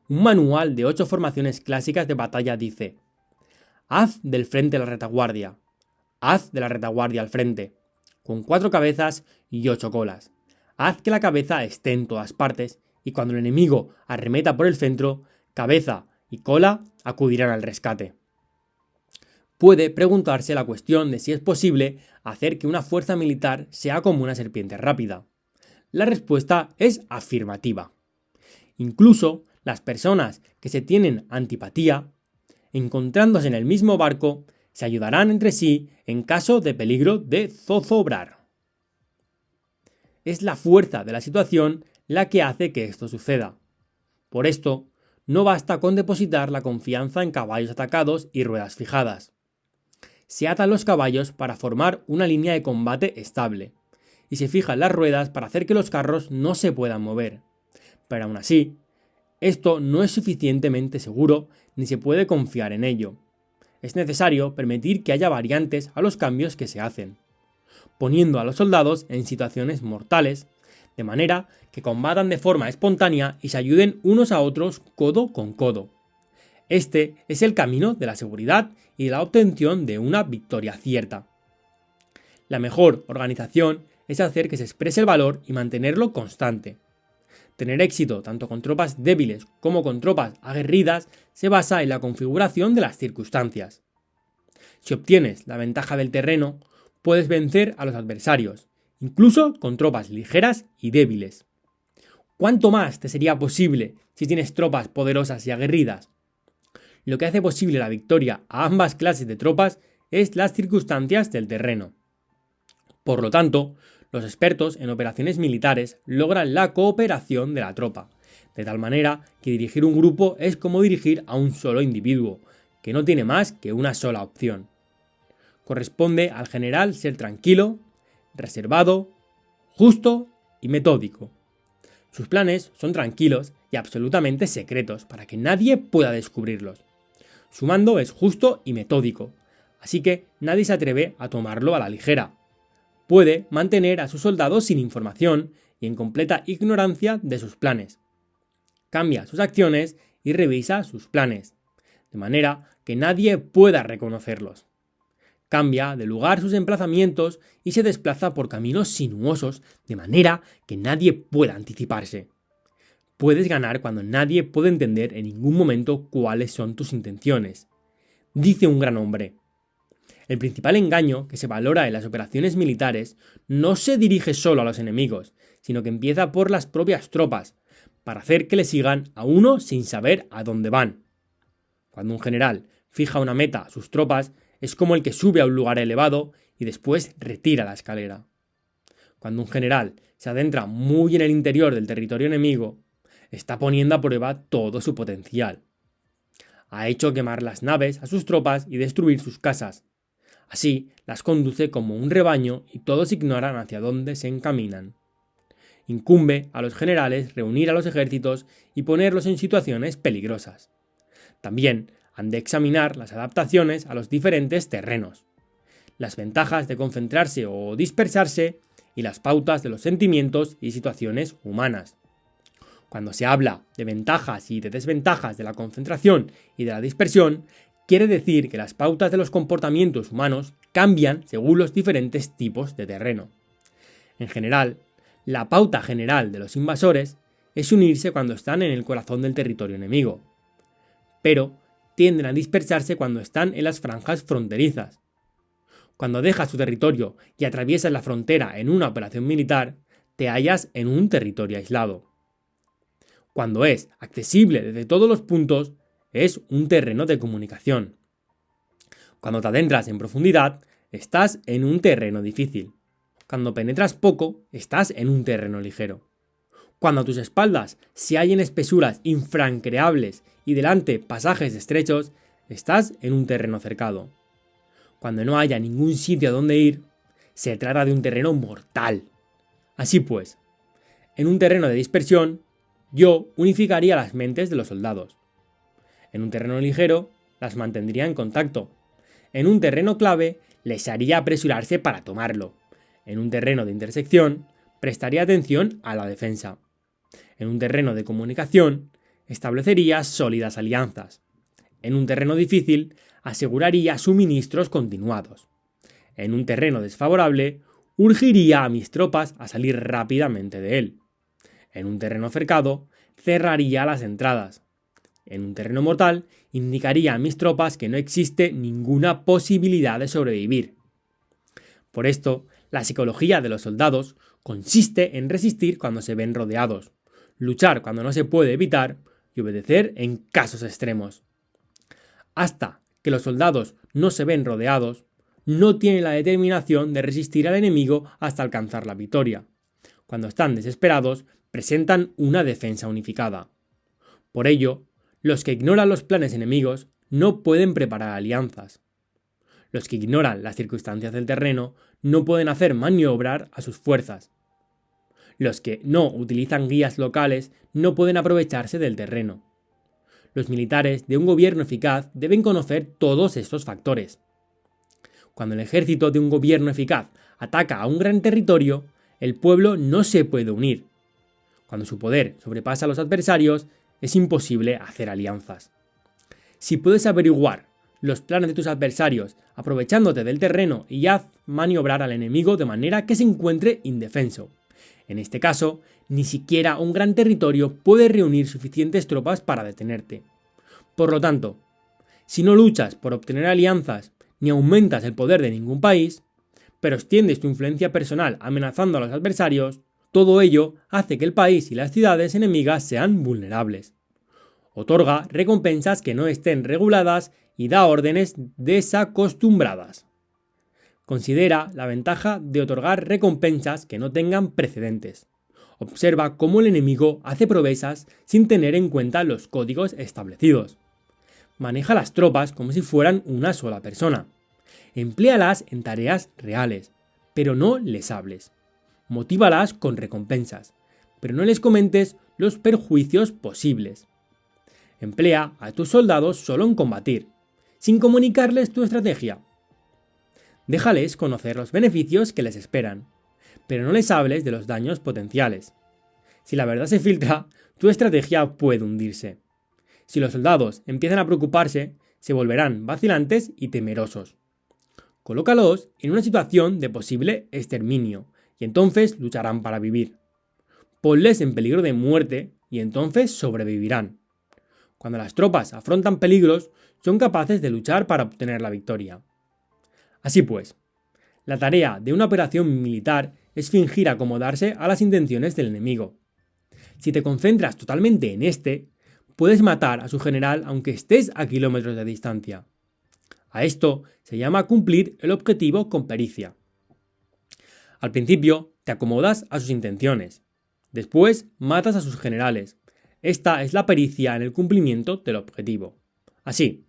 Un manual de 8 formaciones clásicas de batalla dice: haz del frente a la retaguardia, haz de la retaguardia al frente, con 4 cabezas y 8 colas. Haz que la cabeza esté en todas partes y cuando el enemigo arremeta por el centro, cabeza y cola acudirán al rescate. Puede preguntarse la cuestión de si es posible hacer que una fuerza militar sea como una serpiente rápida. La respuesta es afirmativa. Incluso las personas que se tienen antipatía, encontrándose en el mismo barco, se ayudarán entre sí en caso de peligro de zozobrar. Es la fuerza de la situación la que hace que esto suceda. Por esto, no basta con depositar la confianza en caballos atacados y ruedas fijadas. Se atan los caballos para formar una línea de combate estable, y se fijan las ruedas para hacer que los carros no se puedan mover. Pero aún así, esto no es suficientemente seguro ni se puede confiar en ello. Es necesario permitir que haya variantes a los cambios que se hacen, poniendo a los soldados en situaciones mortales, de manera que combatan de forma espontánea y se ayuden unos a otros codo con codo. Este es el camino de la seguridad y de la obtención de una victoria cierta. La mejor organización es hacer que se exprese el valor y mantenerlo constante. Tener éxito tanto con tropas débiles como con tropas aguerridas se basa en la configuración de las circunstancias. Si obtienes la ventaja del terreno, puedes vencer a los adversarios, incluso con tropas ligeras y débiles. ¿Cuánto más te sería posible si tienes tropas poderosas y aguerridas? Lo que hace posible la victoria a ambas clases de tropas es las circunstancias del terreno. Por lo tanto, los expertos en operaciones militares logran la cooperación de la tropa, de tal manera que dirigir un grupo es como dirigir a un solo individuo, que no tiene más que una sola opción. Corresponde al general ser tranquilo, reservado, justo y metódico. Sus planes son tranquilos y absolutamente secretos para que nadie pueda descubrirlos. Su mando es justo y metódico, así que nadie se atreve a tomarlo a la ligera. Puede mantener a sus soldados sin información y en completa ignorancia de sus planes. Cambia sus acciones y revisa sus planes, de manera que nadie pueda reconocerlos. Cambia de lugar sus emplazamientos y se desplaza por caminos sinuosos de manera que nadie pueda anticiparse. Puedes ganar cuando nadie puede entender en ningún momento cuáles son tus intenciones. Dice un gran hombre: el principal engaño que se valora en las operaciones militares no se dirige solo a los enemigos, sino que empieza por las propias tropas, para hacer que le sigan a uno sin saber a dónde van. Cuando un general fija una meta a sus tropas, es como el que sube a un lugar elevado y después retira la escalera. Cuando un general se adentra muy en el interior del territorio enemigo, está poniendo a prueba todo su potencial. Ha hecho quemar las naves a sus tropas y destruir sus casas. Así las conduce como un rebaño y todos ignoran hacia dónde se encaminan. Incumbe a los generales reunir a los ejércitos y ponerlos en situaciones peligrosas. También han de examinar las adaptaciones a los diferentes terrenos, las ventajas de concentrarse o dispersarse y las pautas de los sentimientos y situaciones humanas. Cuando se habla de ventajas y de desventajas de la concentración y de la dispersión, quiere decir que las pautas de los comportamientos humanos cambian según los diferentes tipos de terreno. En general, la pauta general de los invasores es unirse cuando están en el corazón del territorio enemigo, pero tienden a dispersarse cuando están en las franjas fronterizas. Cuando dejas tu territorio y atraviesas la frontera en una operación militar, te hallas en un territorio aislado. Cuando es accesible desde todos los puntos, es un terreno de comunicación. Cuando te adentras en profundidad, estás en un terreno difícil. Cuando penetras poco, estás en un terreno ligero. Cuando a tus espaldas se hallen espesuras infranqueables y delante pasajes estrechos, estás en un terreno cercado. Cuando no haya ningún sitio a donde ir, se trata de un terreno mortal. Así pues, en un terreno de dispersión, yo unificaría las mentes de los soldados. En un terreno ligero, las mantendría en contacto. En un terreno clave, les haría apresurarse para tomarlo. En un terreno de intersección, prestaría atención a la defensa. En un terreno de comunicación, establecería sólidas alianzas. En un terreno difícil, aseguraría suministros continuados. En un terreno desfavorable, urgiría a mis tropas a salir rápidamente de él. En un terreno cercado, cerraría las entradas. En un terreno mortal, indicaría a mis tropas que no existe ninguna posibilidad de sobrevivir. Por esto, la psicología de los soldados consiste en resistir cuando se ven rodeados, luchar cuando no se puede evitar y obedecer en casos extremos. Hasta que los soldados no se ven rodeados, no tienen la determinación de resistir al enemigo hasta alcanzar la victoria. Cuando están desesperados, presentan una defensa unificada. Por ello, los que ignoran los planes enemigos no pueden preparar alianzas. Los que ignoran las circunstancias del terreno no pueden hacer maniobrar a sus fuerzas. Los que no utilizan guías locales no pueden aprovecharse del terreno. Los militares de un gobierno eficaz deben conocer todos estos factores. Cuando el ejército de un gobierno eficaz ataca a un gran territorio, el pueblo no se puede unir. Cuando su poder sobrepasa a los adversarios, es imposible hacer alianzas. Si puedes averiguar los planes de tus adversarios aprovechándote del terreno y haz maniobrar al enemigo de manera que se encuentre indefenso. En este caso, ni siquiera un gran territorio puede reunir suficientes tropas para detenerte. Por lo tanto, si no luchas por obtener alianzas ni aumentas el poder de ningún país, pero extiendes tu influencia personal amenazando a los adversarios, Todo ello hace que el país y las ciudades enemigas sean vulnerables. Otorga recompensas que no estén reguladas y da órdenes desacostumbradas. Considera la ventaja de otorgar recompensas que no tengan precedentes. Observa cómo el enemigo hace proezas sin tener en cuenta los códigos establecidos. Maneja las tropas como si fueran una sola persona. Empléalas en tareas reales, pero no les hables. Motívalas con recompensas, pero no les comentes los perjuicios posibles. Emplea a tus soldados solo en combatir, sin comunicarles tu estrategia. Déjales conocer los beneficios que les esperan, pero no les hables de los daños potenciales. Si la verdad se filtra, tu estrategia puede hundirse. Si los soldados empiezan a preocuparse, se volverán vacilantes y temerosos. Colócalos en una situación de posible exterminio, y entonces lucharán para vivir. Ponles en peligro de muerte, y entonces sobrevivirán. Cuando las tropas afrontan peligros, son capaces de luchar para obtener la victoria. Así pues, la tarea de una operación militar es fingir acomodarse a las intenciones del enemigo. Si te concentras totalmente en este, puedes matar a su general aunque estés a kilómetros de distancia. A esto se llama cumplir el objetivo con pericia. Al principio te acomodas a sus intenciones. Después matas a sus generales. Esta es la pericia en el cumplimiento del objetivo. Así,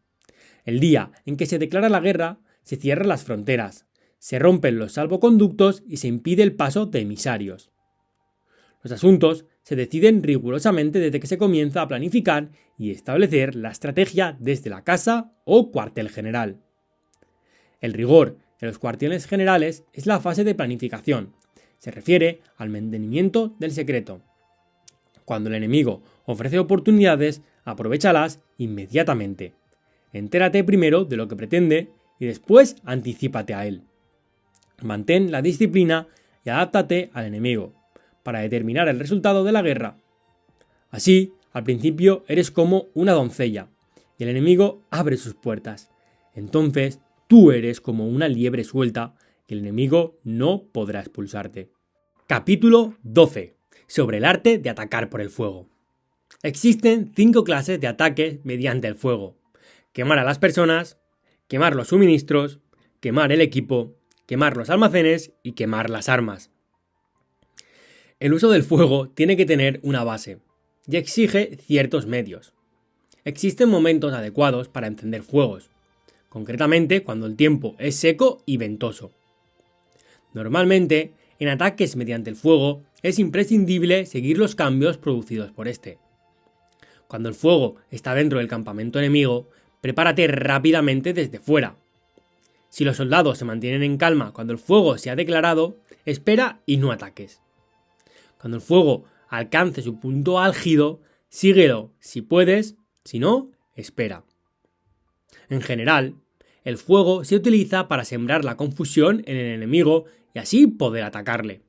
el día en que se declara la guerra, se cierran las fronteras, se rompen los salvoconductos y se impide el paso de emisarios. Los asuntos se deciden rigurosamente desde que se comienza a planificar y establecer la estrategia desde la casa o cuartel general. El rigor de los cuarteles generales es la fase de planificación. Se refiere al mantenimiento del secreto. Cuando el enemigo ofrece oportunidades, aprovéchalas inmediatamente. Entérate primero de lo que pretende y después anticípate a él. Mantén la disciplina y adáptate al enemigo para determinar el resultado de la guerra. Así, al principio eres como una doncella y el enemigo abre sus puertas. Entonces, tú eres como una liebre suelta y el enemigo no podrá expulsarte. Capítulo 12. Sobre el arte de atacar por el fuego. Existen 5 clases de ataque mediante el fuego: quemar a las personas, quemar los suministros, quemar el equipo, quemar los almacenes y quemar las armas. El uso del fuego tiene que tener una base y exige ciertos medios. Existen momentos adecuados para encender fuegos, concretamente cuando el tiempo es seco y ventoso. Normalmente, en ataques mediante el fuego es imprescindible seguir los cambios producidos por este. Cuando el fuego está dentro del campamento enemigo, prepárate rápidamente desde fuera. Si los soldados se mantienen en calma cuando el fuego se ha declarado, espera y no ataques. Cuando el fuego alcance su punto álgido, síguelo si puedes, si no, espera. En general, el fuego se utiliza para sembrar la confusión en el enemigo y así poder atacarle.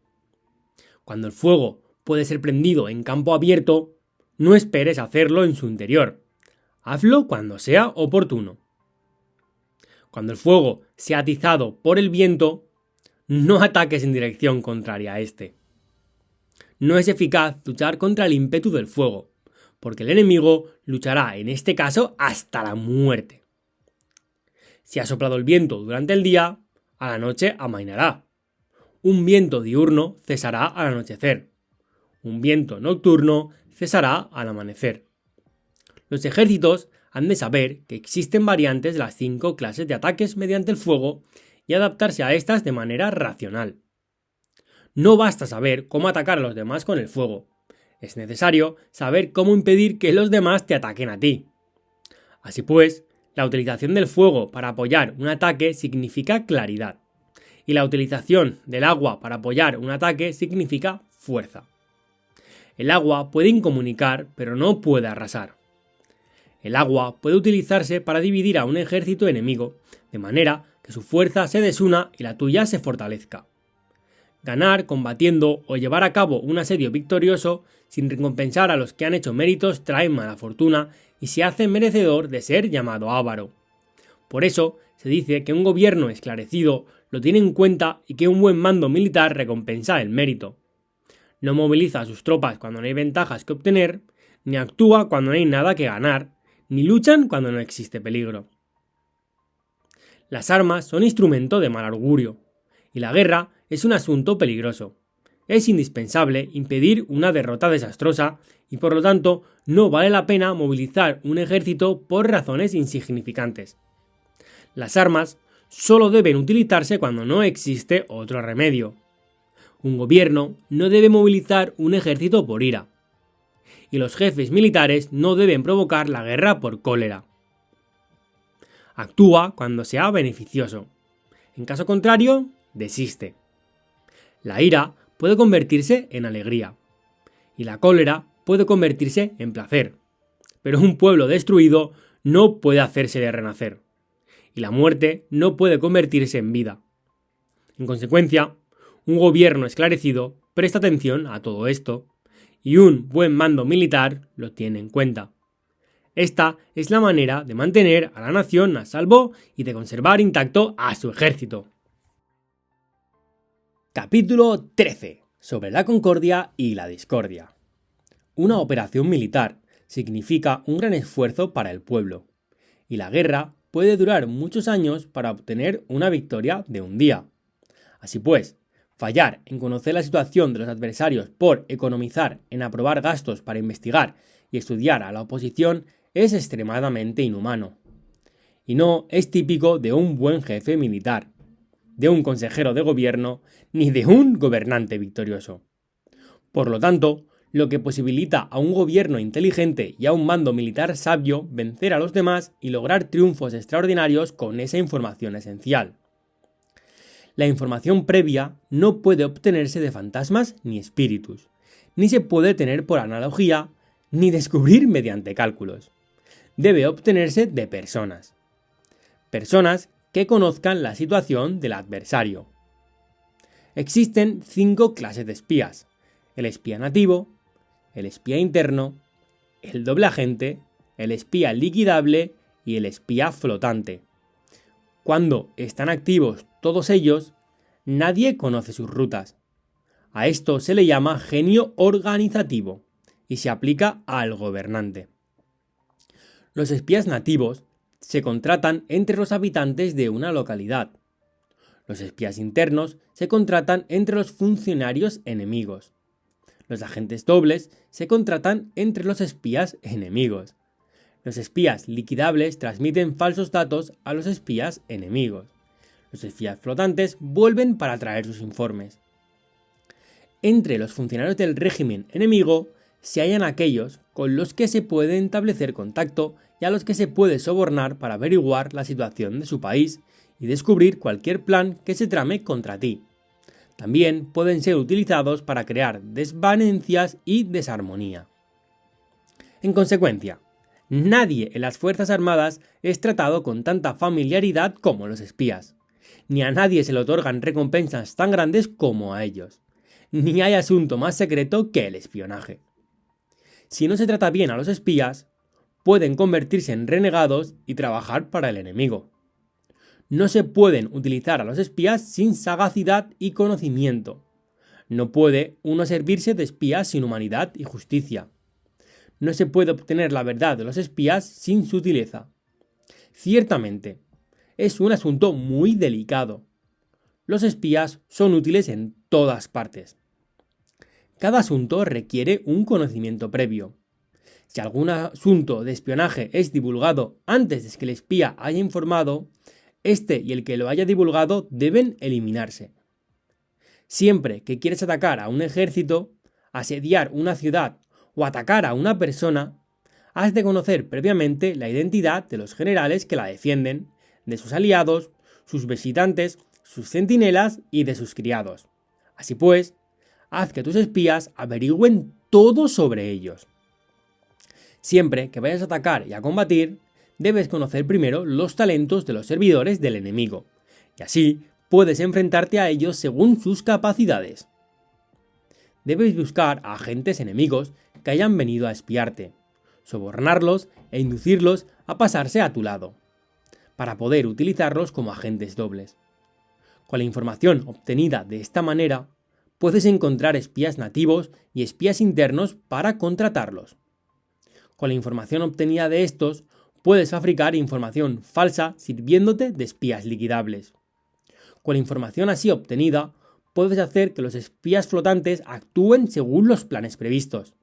Cuando el fuego puede ser prendido en campo abierto, no esperes hacerlo en su interior. Hazlo cuando sea oportuno. Cuando el fuego sea atizado por el viento, no ataques en dirección contraria a este. No es eficaz luchar contra el ímpetu del fuego, porque el enemigo luchará en este caso hasta la muerte. Si ha soplado el viento durante el día, a la noche amainará. Un viento diurno cesará al anochecer. Un viento nocturno cesará al amanecer. Los ejércitos han de saber que existen variantes de las 5 clases de ataques mediante el fuego y adaptarse a estas de manera racional. No basta saber cómo atacar a los demás con el fuego. Es necesario saber cómo impedir que los demás te ataquen a ti. Así pues, la utilización del fuego para apoyar un ataque significa claridad, y la utilización del agua para apoyar un ataque significa fuerza. El agua puede incomunicar, pero no puede arrasar. El agua puede utilizarse para dividir a un ejército enemigo, de manera que su fuerza se desuna y la tuya se fortalezca. Ganar combatiendo o llevar a cabo un asedio victorioso sin recompensar a los que han hecho méritos trae mala fortuna y se hace merecedor de ser llamado avaro. Por eso se dice que un gobierno esclarecido lo tiene en cuenta y que un buen mando militar recompensa el mérito. no moviliza a sus tropas cuando no hay ventajas que obtener, ni actúa cuando no hay nada que ganar, ni luchan cuando no existe peligro. Las armas son instrumento de mal augurio, y la guerra es un asunto peligroso. Es indispensable impedir una derrota desastrosa y por lo tanto no vale la pena movilizar un ejército por razones insignificantes. Las armas solo deben utilizarse cuando no existe otro remedio. Un gobierno no debe movilizar un ejército por ira. Y los jefes militares no deben provocar la guerra por cólera. Actúa cuando sea beneficioso. En caso contrario, desiste. La ira puede convertirse en alegría. Y la cólera puede convertirse en placer. Pero un pueblo destruido no puede hacérsele renacer. Y la muerte no puede convertirse en vida. En consecuencia, un gobierno esclarecido presta atención a todo esto, y un buen mando militar lo tiene en cuenta. Esta es la manera de mantener a la nación a salvo y de conservar intacto a su ejército. Capítulo 13. Sobre la concordia y la discordia. Una operación militar significa un gran esfuerzo para el pueblo, y la guerra puede durar muchos años para obtener una victoria de un día. Así pues, fallar en conocer la situación de los adversarios por economizar en aprobar gastos para investigar y estudiar a la oposición es extremadamente inhumano. Y no es típico de un buen jefe militar, de un consejero de gobierno, ni de un gobernante victorioso. Por lo tanto, lo que posibilita a un gobierno inteligente y a un mando militar sabio vencer a los demás y lograr triunfos extraordinarios con esa información esencial. La información previa no puede obtenerse de fantasmas ni espíritus, ni se puede tener por analogía, ni descubrir mediante cálculos. Debe obtenerse de personas. Personas que conozcan la situación del adversario. Existen 5 clases de espías: el espía nativo, el espía interno, el doble agente, el espía liquidable y el espía flotante. Cuando están activos todos ellos, nadie conoce sus rutas. A esto se le llama genio organizativo y se aplica al gobernante. Los espías nativos se contratan entre los habitantes de una localidad. Los espías internos se contratan entre los funcionarios enemigos. Los agentes dobles se contratan entre los espías enemigos. Los espías liquidables transmiten falsos datos a los espías enemigos. Los espías flotantes vuelven para traer sus informes. Entre los funcionarios del régimen enemigo se hallan aquellos con los que se puede establecer contacto y a los que se puede sobornar para averiguar la situación de su país y descubrir cualquier plan que se trame contra ti. También pueden ser utilizados para crear desvanencias y desarmonía. En consecuencia, nadie en las Fuerzas Armadas es tratado con tanta familiaridad como los espías. Ni a nadie se le otorgan recompensas tan grandes como a ellos. Ni hay asunto más secreto que el espionaje. Si no se trata bien a los espías, pueden convertirse en renegados y trabajar para el enemigo. No se pueden utilizar a los espías sin sagacidad y conocimiento. No puede uno servirse de espías sin humanidad y justicia. No se puede obtener la verdad de los espías sin sutileza. Ciertamente, es un asunto muy delicado. Los espías son útiles en todas partes. Cada asunto requiere un conocimiento previo. Si algún asunto de espionaje es divulgado antes de que el espía haya informado, este y el que lo haya divulgado deben eliminarse. Siempre que quieres atacar a un ejército, asediar una ciudad o atacar a una persona, has de conocer previamente la identidad de los generales que la defienden, de sus aliados, sus visitantes, sus centinelas y de sus criados. Así pues, haz que tus espías averigüen todo sobre ellos. Siempre que vayas a atacar y a combatir, debes conocer primero los talentos de los servidores del enemigo, y así puedes enfrentarte a ellos según sus capacidades. Debes buscar a agentes enemigos que hayan venido a espiarte, sobornarlos e inducirlos a pasarse a tu lado, para poder utilizarlos como agentes dobles. Con la información obtenida de esta manera, puedes encontrar espías nativos y espías internos para contratarlos. Con la información obtenida de estos, puedes fabricar información falsa sirviéndote de espías liquidables. Con la información así obtenida, puedes hacer que los espías flotantes actúen según los planes previstos.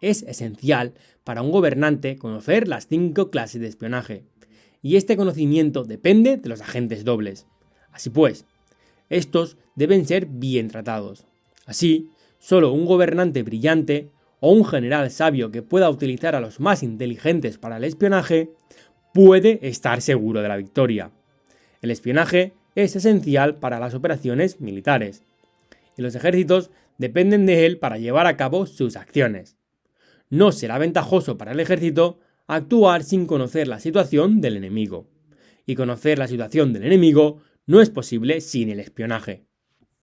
Es esencial para un gobernante conocer las 5 clases de espionaje, y este conocimiento depende de los agentes dobles. Así pues, estos deben ser bien tratados. Así, solo un gobernante brillante o un general sabio que pueda utilizar a los más inteligentes para el espionaje puede estar seguro de la victoria. El espionaje es esencial para las operaciones militares, y los ejércitos dependen de él para llevar a cabo sus acciones. No será ventajoso para el ejército actuar sin conocer la situación del enemigo, y conocer la situación del enemigo no es posible sin el espionaje.